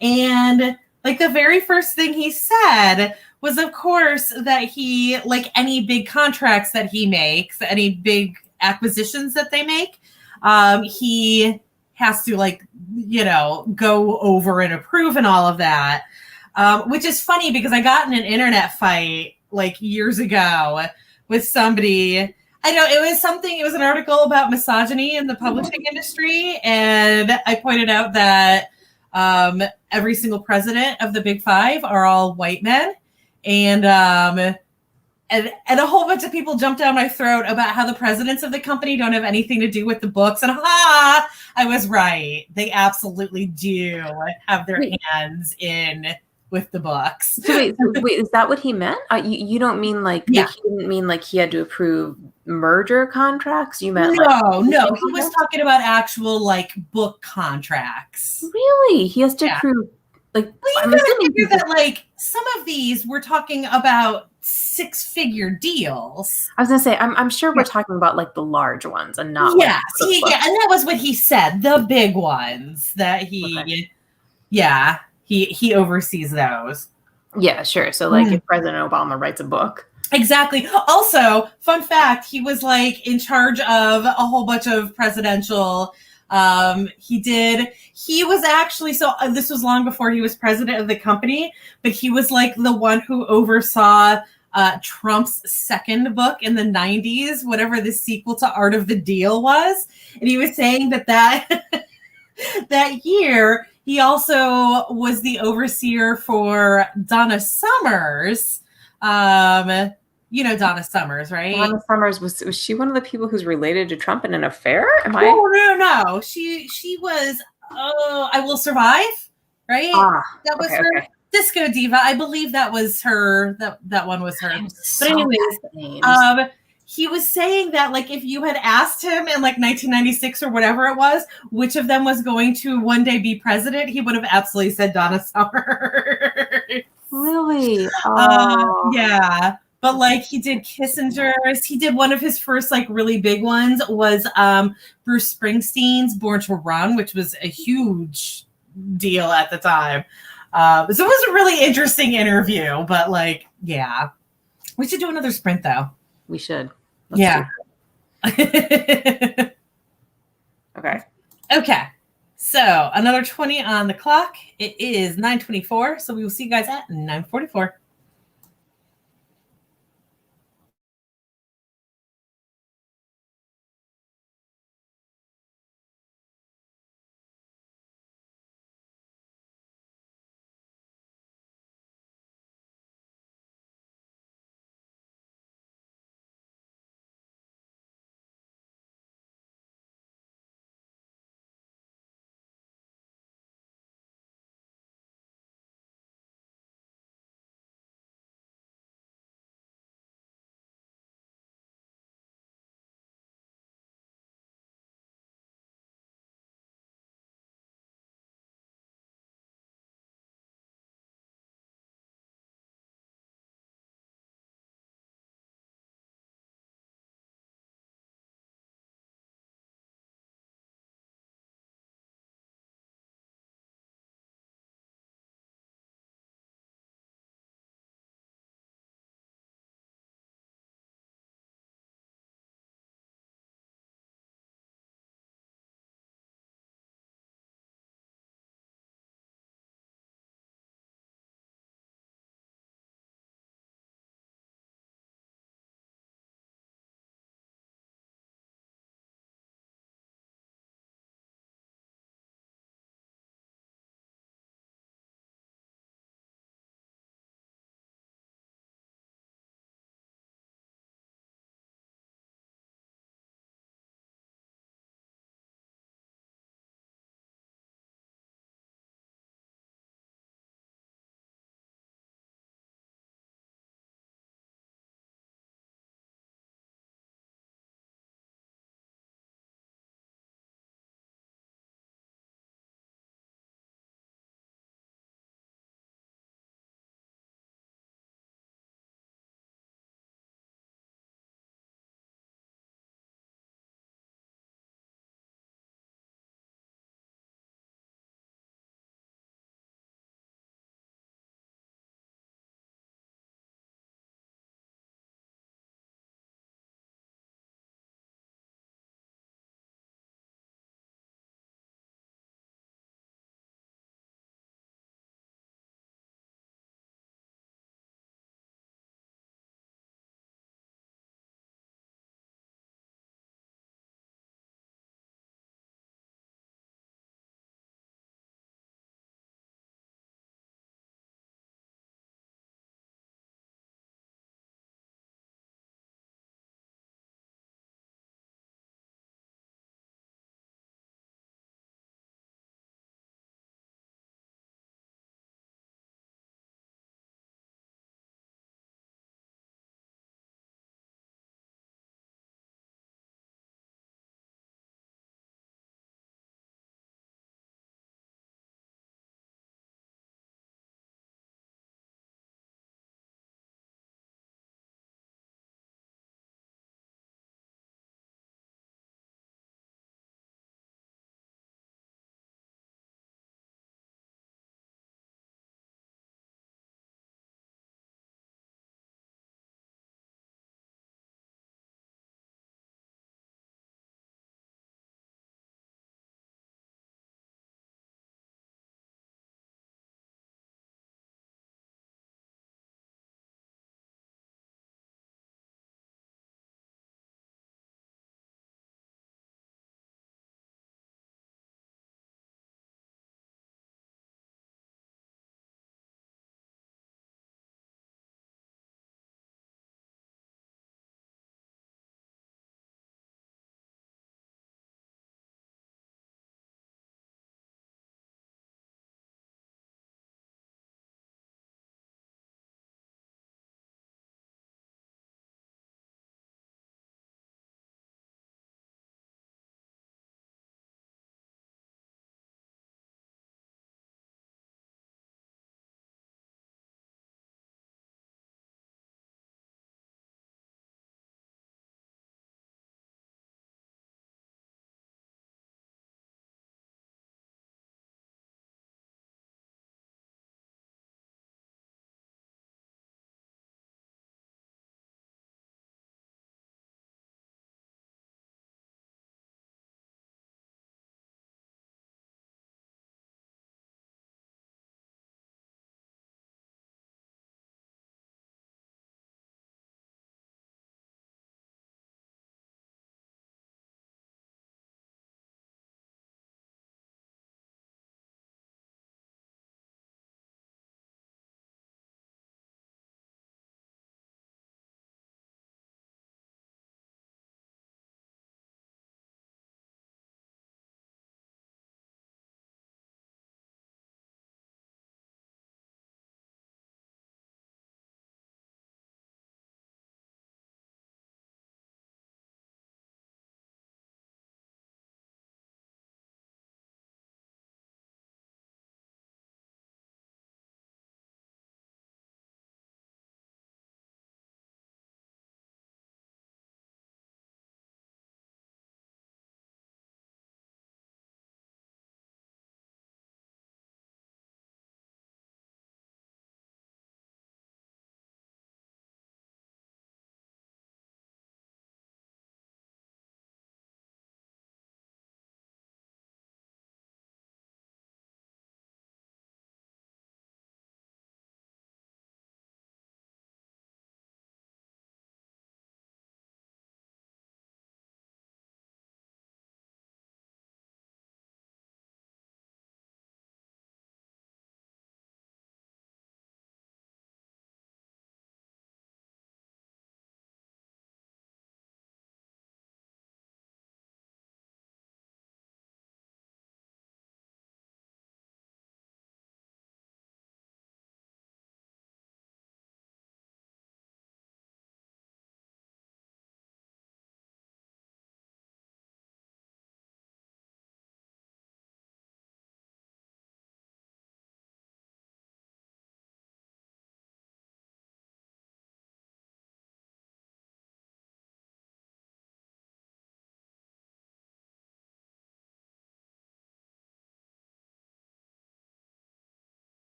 [SPEAKER 1] and like the very first thing he said was, of course, that he, like any big contracts that he makes, any big acquisitions that they make, he has to like, go over and approve and all of that, which is funny because I got in an internet fight like years ago with somebody. I know it was an article about misogyny in the publishing industry. And I pointed out that every single president of the big five are all white men. And a whole bunch of people jumped down my throat about how the presidents of the company don't have anything to do with the books. And I was right. They absolutely do have their hands in with the books.
[SPEAKER 2] So wait, is that what he meant? You don't mean like he didn't mean like he had to approve merger contracts? You meant
[SPEAKER 1] no, he was talking about actual like book contracts.
[SPEAKER 2] Really? He has to approve like
[SPEAKER 1] I'm assuming that like some of these we're talking about 6-figure deals.
[SPEAKER 2] I was gonna say I'm sure we're talking about like the large ones and not
[SPEAKER 1] and that was what he said, the big ones that he he oversees those.
[SPEAKER 2] Yeah, sure. So like if President Obama writes a book.
[SPEAKER 1] Exactly. Also, fun fact, he was like in charge of a whole bunch of presidential he was actually, this was long before he was president of the company, but he was like the one who oversaw Trump's second book in the 90s, whatever the sequel to Art of the Deal was. And he was saying that that year, he also was the overseer for Donna Summers. Donna Summers, right?
[SPEAKER 2] Donna Summers, was she one of the people who's related to Trump in an affair?
[SPEAKER 1] No. She was I Will Survive, right? That was her. Okay. Disco Diva. I believe that was her. That one was her. But anyways, he was saying that like if you had asked him in like 1996 or whatever it was, which of them was going to one day be president, he would have absolutely said Donna Summers.
[SPEAKER 2] Really?
[SPEAKER 1] Yeah. But like he did Kissinger's. He did one of his first like really big ones was Bruce Springsteen's Born to Run, which was a huge deal at the time. So it was a really interesting interview. But like, yeah, we should do another sprint though.
[SPEAKER 2] We should.
[SPEAKER 1] Let's Okay. So another 20 on the clock. It is 9:24. So we will see you guys at 9:44.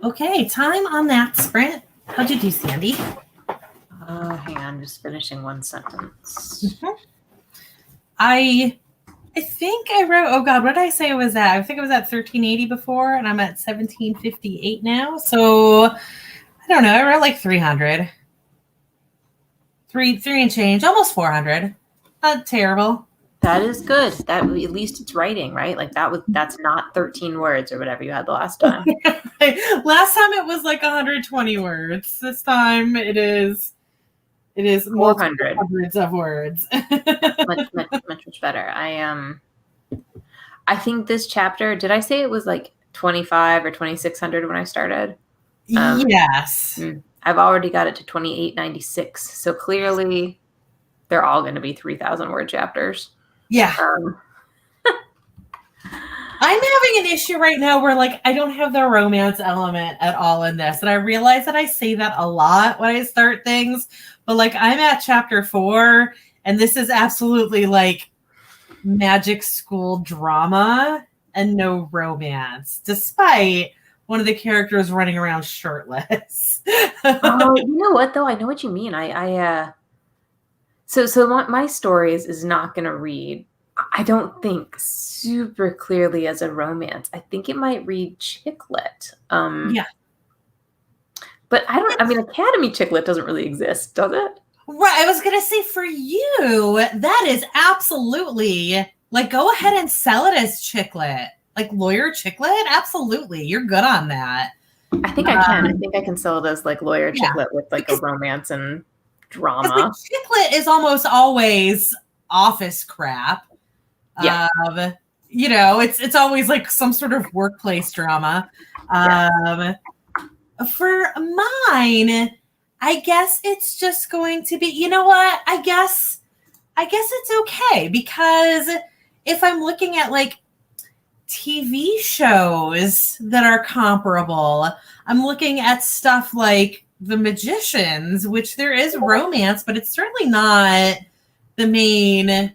[SPEAKER 1] Okay, time on that sprint. How'd you do, Sandy?
[SPEAKER 2] Hang on, just finishing one sentence.
[SPEAKER 1] Mm-hmm. I think I wrote, oh God, what did I say it was at? I think it was at 1380 before, and I'm at 1758 now. So I don't know. I wrote like 300. Three and change, almost 400. Not terrible.
[SPEAKER 2] That is good. That at least it's writing, right? Like that's not 13 words or whatever you had the last time.
[SPEAKER 1] Last time it was like 120 words. This time it is
[SPEAKER 2] 400
[SPEAKER 1] hundreds of words.
[SPEAKER 2] much better. I think this chapter, did I say it was like 25 or 2600 when I started?
[SPEAKER 1] Yes.
[SPEAKER 2] I've already got it to 2896. So clearly they're all going to be 3,000 word chapters.
[SPEAKER 1] Yeah. I'm having an issue right now where like I don't have the romance element at all in this. And I realize that I say that a lot when I start things, but like I'm at chapter 4 and this is absolutely like magic school drama and no romance, despite one of the characters running around shirtless.
[SPEAKER 2] Oh, you know what though? I know what you mean. So my stories is not going to read, I don't think, super clearly as a romance. I think it might read chick lit.
[SPEAKER 1] Yeah.
[SPEAKER 2] But I mean, Academy chick lit doesn't really exist, does it?
[SPEAKER 1] Right. I was going to say for you, that is absolutely like, go ahead and sell it as chick lit, like lawyer chick lit. Absolutely. You're good on that.
[SPEAKER 2] I think I can. I think I can sell it as like lawyer chick lit with like a romance and drama.
[SPEAKER 1] Like, chick lit is almost always office crap.
[SPEAKER 2] Yeah.
[SPEAKER 1] It's always like some sort of workplace drama. For mine, I guess it's just going to be, you know what? I guess it's okay, because if I'm looking at like TV shows that are comparable, I'm looking at stuff like The Magicians, which there is romance, but it's certainly not the main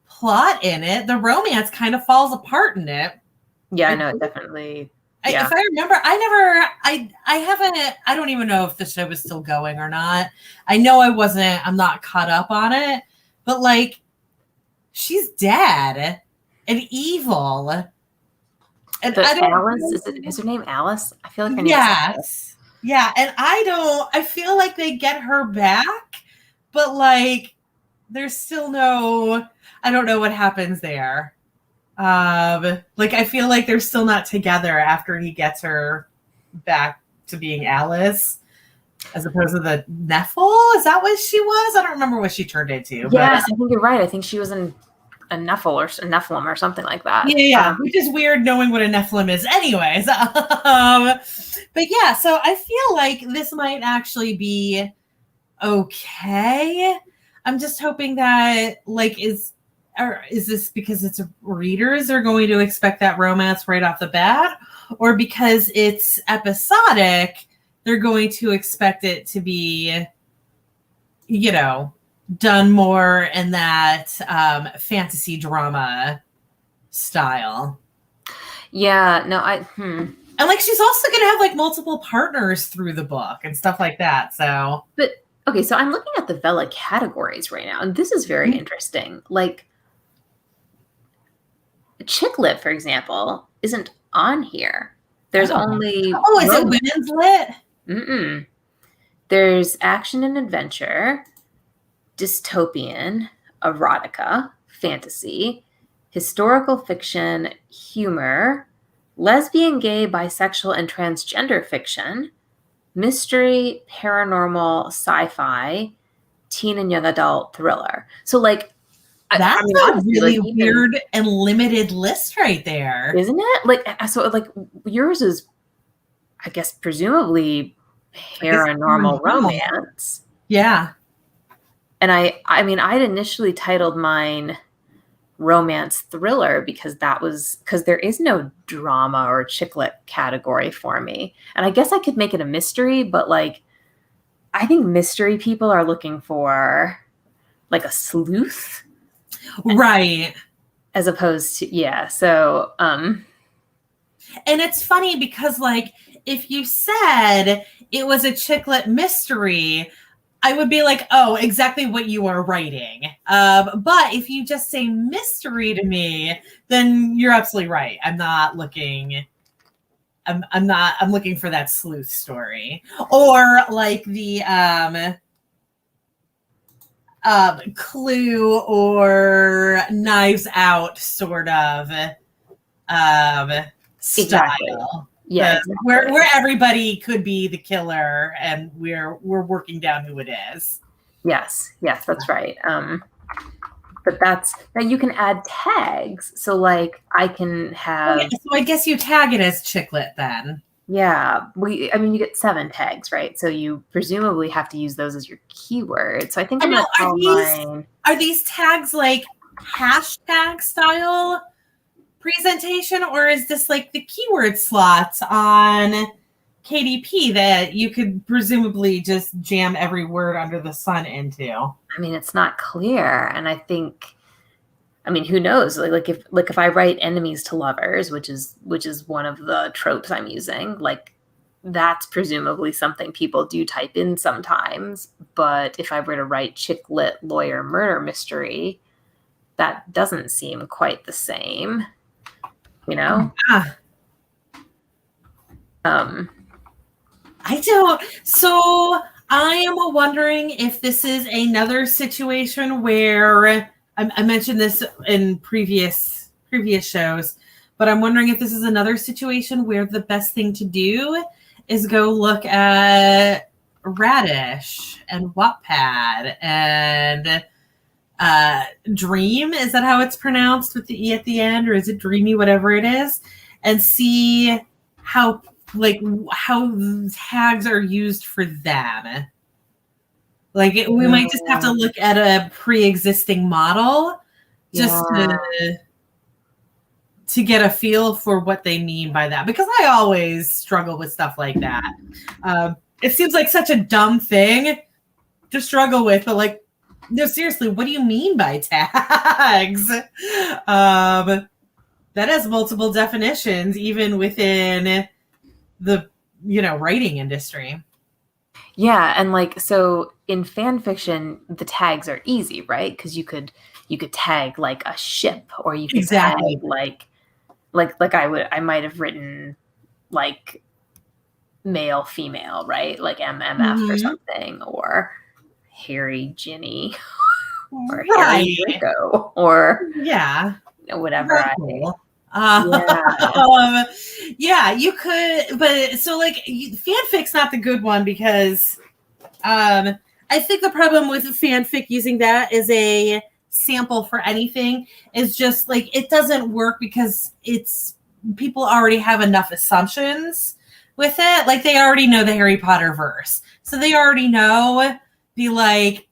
[SPEAKER 1] plot in it. The romance kind of falls apart in it.
[SPEAKER 2] Yeah, I know, it definitely.
[SPEAKER 1] Yeah. If I remember, I don't even know if the show is still going or not. I know I'm not caught up on it, but like, she's dead and evil. And
[SPEAKER 2] Alice, is her name Alice? I feel like her name
[SPEAKER 1] is yeah. And I feel like they get her back, but like, there's still I don't know what happens there. Like, I feel like they're still not together after he gets her back to being Alice, as opposed to the Nephil. Is that what she was? I don't remember what she turned into.
[SPEAKER 2] Yes, I think you're right. I think she was in a Nephil or a Nephilim or something like that.
[SPEAKER 1] Yeah, which is weird knowing what a Nephilim is anyways. But yeah, so I feel like this might actually be okay. I'm just hoping that, like, is this because it's readers are going to expect that romance right off the bat, or because it's episodic, they're going to expect it to be, done more in that fantasy drama style.
[SPEAKER 2] Yeah, no,
[SPEAKER 1] And like, she's also going to have like multiple partners through the book and stuff like that. So,
[SPEAKER 2] but okay, so I'm looking at the Vela categories right now, and this is very interesting. Like, chick lit, for example, isn't on here. There's only.
[SPEAKER 1] Oh, is it women's lit?
[SPEAKER 2] Mm-mm. There's action and adventure, dystopian, erotica, fantasy, historical fiction, humor, lesbian, gay, bisexual, and transgender fiction, mystery, paranormal, sci-fi, teen and young adult, thriller. So, like,
[SPEAKER 1] that's a really weird and limited list right there,
[SPEAKER 2] isn't it? Like, so, like, yours is, I guess, presumably paranormal romance.
[SPEAKER 1] Yeah.
[SPEAKER 2] And I mean, I'd initially titled mine romance thriller because there is no drama or chick lit category for me. And I guess I could make it a mystery, but like, I think mystery people are looking for like a sleuth.
[SPEAKER 1] Right.
[SPEAKER 2] As opposed to, yeah. So,
[SPEAKER 1] and it's funny because like, if you said it was a chicklet mystery, I would be like, oh, exactly what you are writing. But if you just say mystery to me, then you're absolutely right. I'm not looking. I'm looking for that sleuth story, or like the Clue or Knives Out sort of style.
[SPEAKER 2] Exactly. Yeah, exactly.
[SPEAKER 1] Where everybody could be the killer, and we're working down who it is.
[SPEAKER 2] Yes, that's right. But that you can add tags. So like I can have.
[SPEAKER 1] Okay, so I guess you tag it as chicklet then.
[SPEAKER 2] Yeah, you get 7 tags, right? So you presumably have to use those as your keyword. So I think I'm going to call mine.
[SPEAKER 1] Are these tags like hashtag style presentation, or is this like the keyword slots on KDP that you could presumably just jam every word under the sun into?
[SPEAKER 2] I mean, it's not clear, and I think. I mean, who knows? Like if I write enemies to lovers, which is one of the tropes I'm using, like that's presumably something people do type in sometimes. But if I were to write chick lit lawyer murder mystery, that doesn't seem quite the same, you know?
[SPEAKER 1] Yeah. I don't. So I am wondering if this is another situation where I mentioned this in previous shows, but I'm wondering if this is another situation where the best thing to do is go look at Radish and Wattpad and Dream. Is that how it's pronounced with the E at the end, or is it Dreamy, whatever it is, and see how tags are used for them. Like we might just have to look at a pre-existing model just to get a feel for what they mean by that, because I always struggle with stuff like that. It seems like such a dumb thing to struggle with, but like, no, seriously, what do you mean by tags? That has multiple definitions, even within the writing industry.
[SPEAKER 2] Yeah, and like so in fan fiction, the tags are easy, right? Because you could tag like a ship, or you could tag like I might have written like male female, right? Like MMF or something, or Harry Ginny, or Harry Draco, or whatever.
[SPEAKER 1] You could, but so like fanfic's not the good one, because I think the problem with fanfic using that as a sample for anything is just like it doesn't work, because it's people already have enough assumptions with it. Like they already know the Harry Potter verse, so they already know the like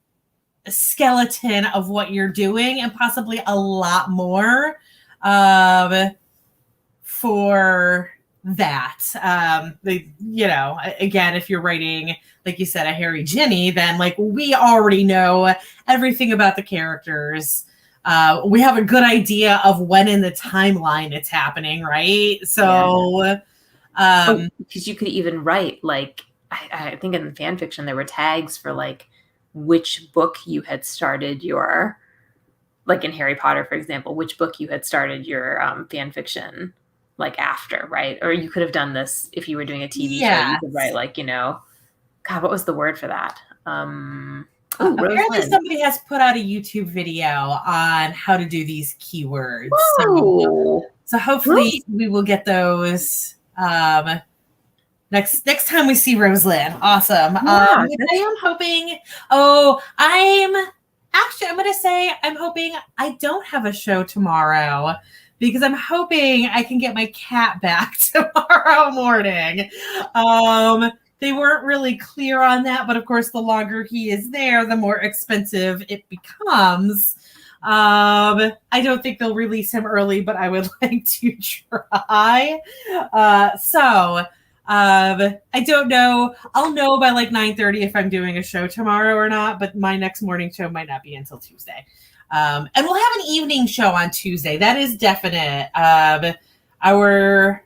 [SPEAKER 1] skeleton of what you're doing, and possibly a lot more for that. Again, if you're writing, like you said, a Harry Ginny, then like we already know everything about the characters. We have a good idea of when in the timeline it's happening, right? So
[SPEAKER 2] because you could even write like I think in fan fiction there were tags for like which book you had started your, like in Harry Potter, for example, which book you had started your fan fiction like after, right? Or you could have done this if you were doing a TV show. You could write like, God, what was the word for that?
[SPEAKER 1] Apparently somebody has put out a YouTube video on how to do these keywords. So hopefully we will get those next time we see Rosalind. Awesome. I am hoping. I'm going to say I'm hoping I don't have a show tomorrow, because I'm hoping I can get my cat back tomorrow morning. They weren't really clear on that, but of course, the longer he is there, the more expensive it becomes. I don't think they'll release him early, but I would like to try. I don't know. I'll know by like 9:30 if I'm doing a show tomorrow or not, but my next morning show might not be until Tuesday. And we'll have an evening show on Tuesday. That is definite. Our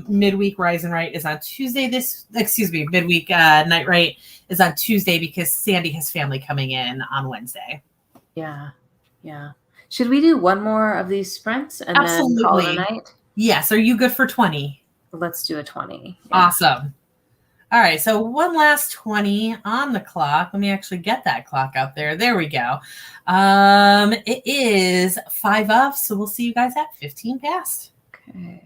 [SPEAKER 1] midweek Rise and Right is on Tuesday. Midweek Night Right is on Tuesday because Sandy has family coming in on Wednesday.
[SPEAKER 2] Yeah. Yeah. Should we do one more of these sprints and then call it a
[SPEAKER 1] Absolutely.
[SPEAKER 2] night?
[SPEAKER 1] Yes. Are you good for 20?
[SPEAKER 2] Let's do a 20. Yeah.
[SPEAKER 1] Awesome. All right. So one last 20 on the clock. Let me actually get that clock out there. There we go. It is 5 of. So we'll see you guys at 15 past.
[SPEAKER 2] Okay.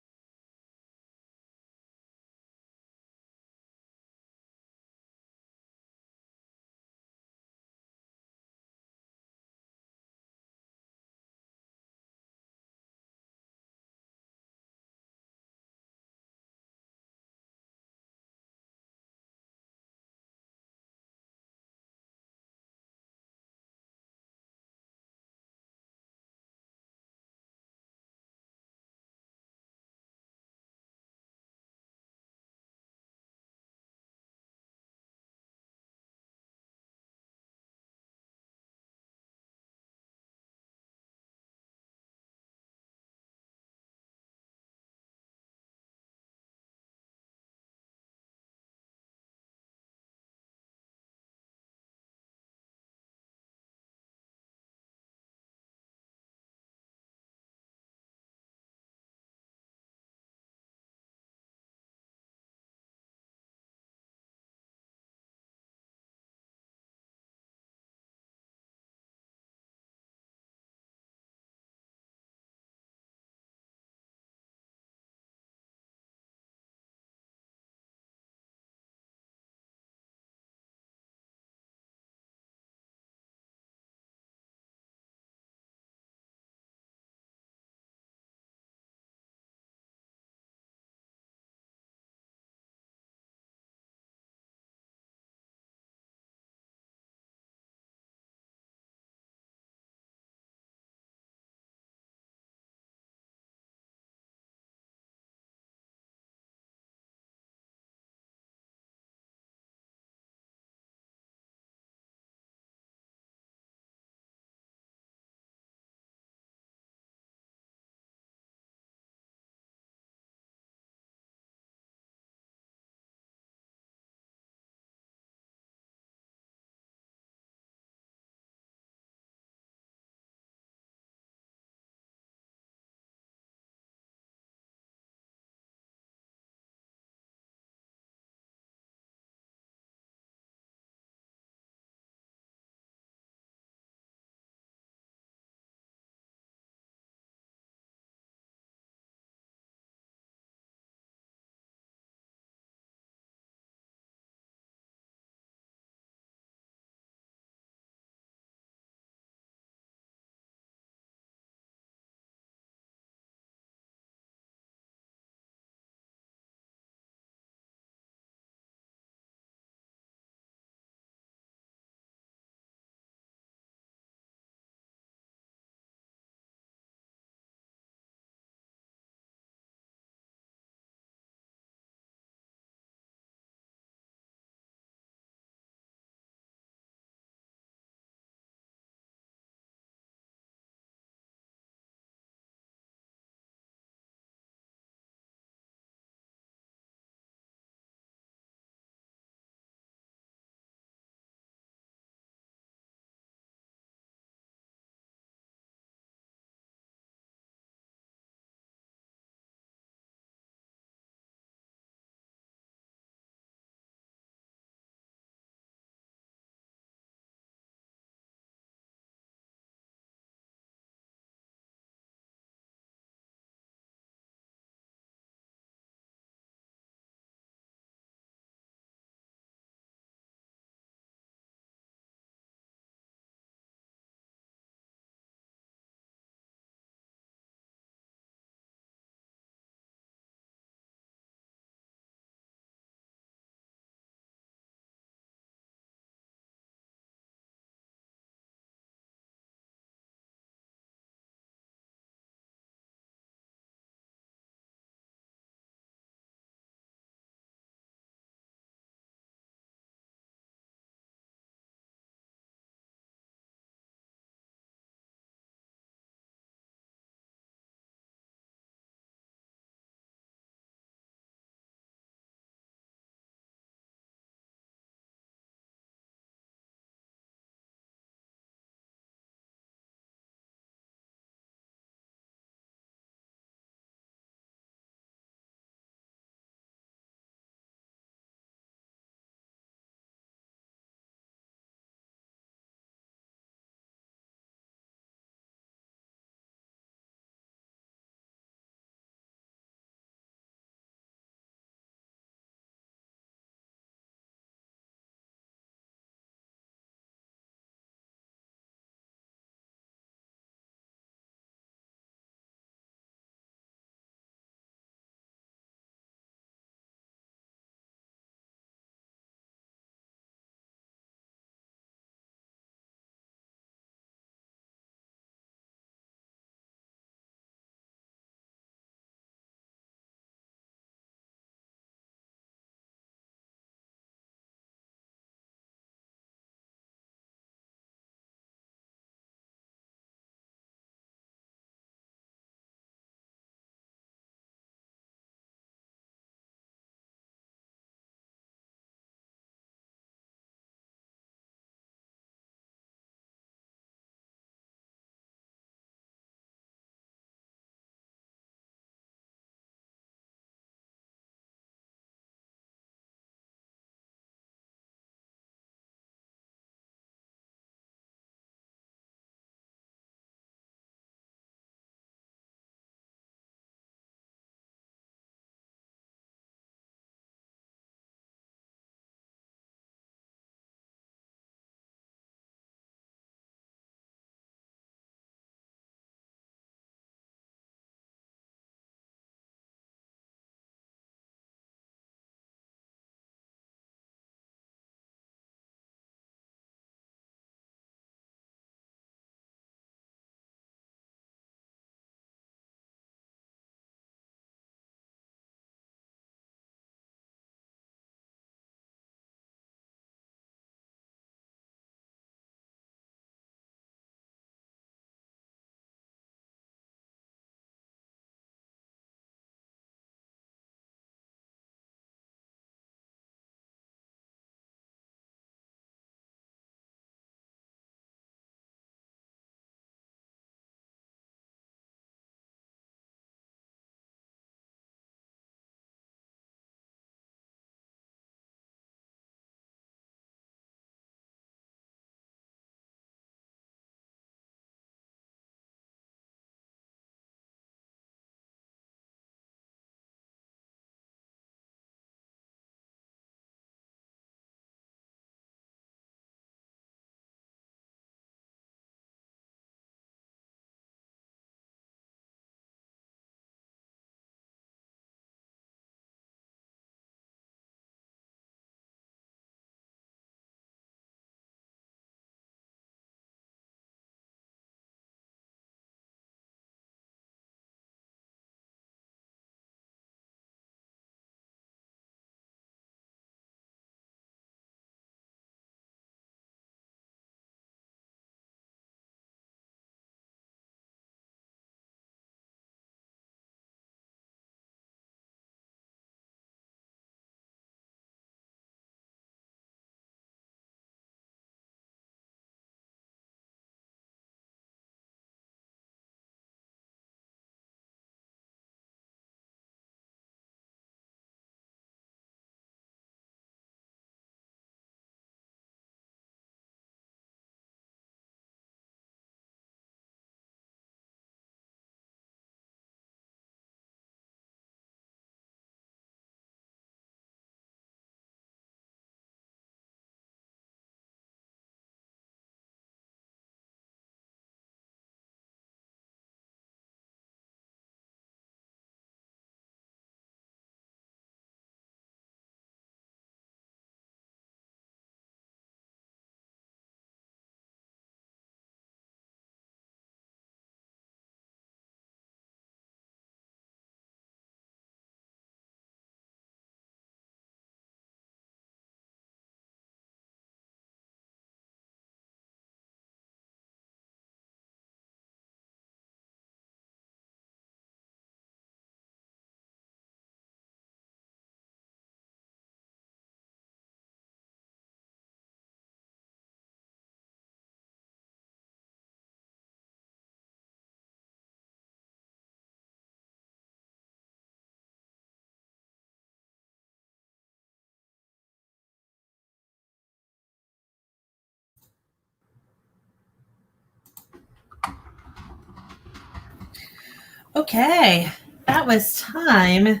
[SPEAKER 1] Okay, that was time.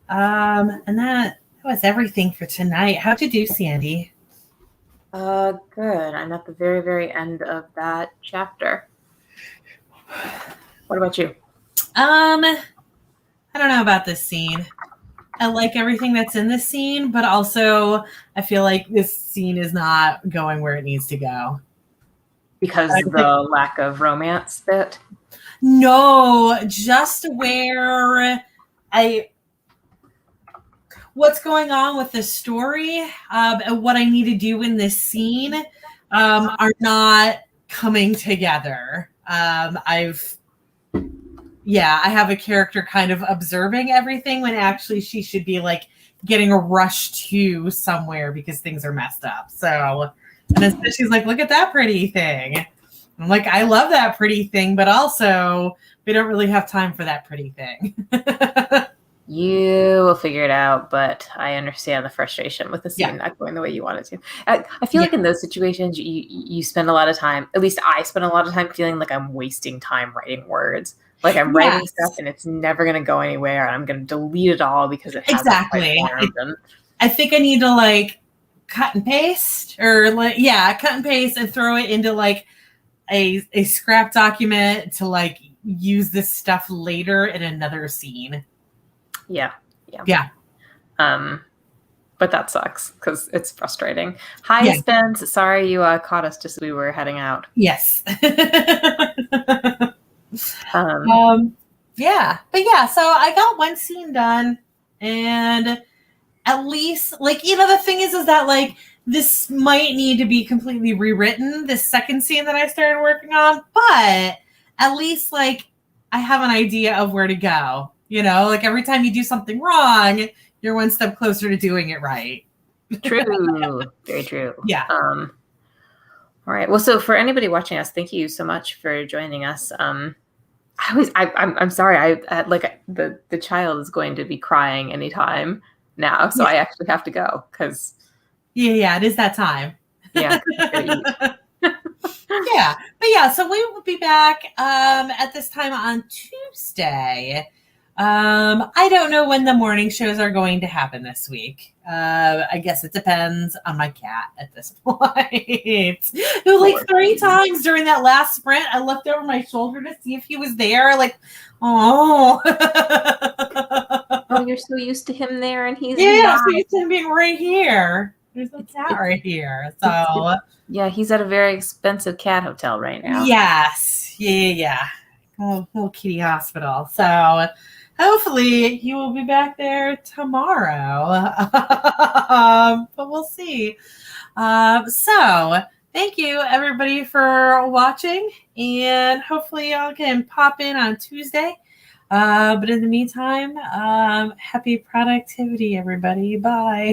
[SPEAKER 1] And that was everything for tonight. How'd you do, Sandy?
[SPEAKER 2] Good. I'm at the very, very end of that chapter. What about you?
[SPEAKER 1] I don't know about this scene. I like everything that's in this scene, but also I feel like this scene is not going where it needs to go.
[SPEAKER 2] Because the lack of romance bit?
[SPEAKER 1] No, just where what's going on with the story and what I need to do in this scene are not coming together. I have a character kind of observing everything when actually she should be like getting a rush to somewhere because things are messed up. So, and then she's like, look at that pretty thing. I'm like, I love that pretty thing, but also we don't really have time for that pretty thing.
[SPEAKER 2] You will figure it out, but I understand the frustration with the scene not going the way you want it to. I feel like in those situations, you spend a lot of time, at least I spend a lot of time feeling like I'm wasting time writing words. Like I'm writing stuff and it's never going to go anywhere and I'm going to delete it all because it hasn't quite formed.
[SPEAKER 1] I think I need to like cut and paste or cut and paste and throw it into like a scrap document to like use this stuff later in another scene. Yeah.
[SPEAKER 2] But that sucks because it's frustrating. Hi, Spence. Sorry you caught us just as we were heading out.
[SPEAKER 1] Yes. So I got one scene done, and at least like the thing is that like this might need to be completely rewritten, this second scene that I started working on, but at least like I have an idea of where to go. Like every time you do something wrong, you're one step closer to doing it right.
[SPEAKER 2] True. Very true.
[SPEAKER 1] Yeah.
[SPEAKER 2] All right. Well, so for anybody watching us, thank you so much for joining us. I'm sorry. The child is going to be crying anytime now, so I actually have to go because.
[SPEAKER 1] Yeah, it is that time.
[SPEAKER 2] Yeah.
[SPEAKER 1] So we will be back at this time on Tuesday. I don't know when the morning shows are going to happen this week. I guess it depends on my cat at this point. Who like 3 times during that last sprint, I looked over my shoulder to see if he was there. Like, oh,
[SPEAKER 2] you're so used to him there, and he's
[SPEAKER 1] so used to him being right here. There's no cat right here. So
[SPEAKER 2] he's at a very expensive cat hotel right now.
[SPEAKER 1] Yes, yeah. Little kitty hospital. So. Hopefully he will be back there tomorrow, but we'll see. So thank you everybody for watching, and hopefully y'all can pop in on Tuesday. But in the meantime, happy productivity, everybody. Bye.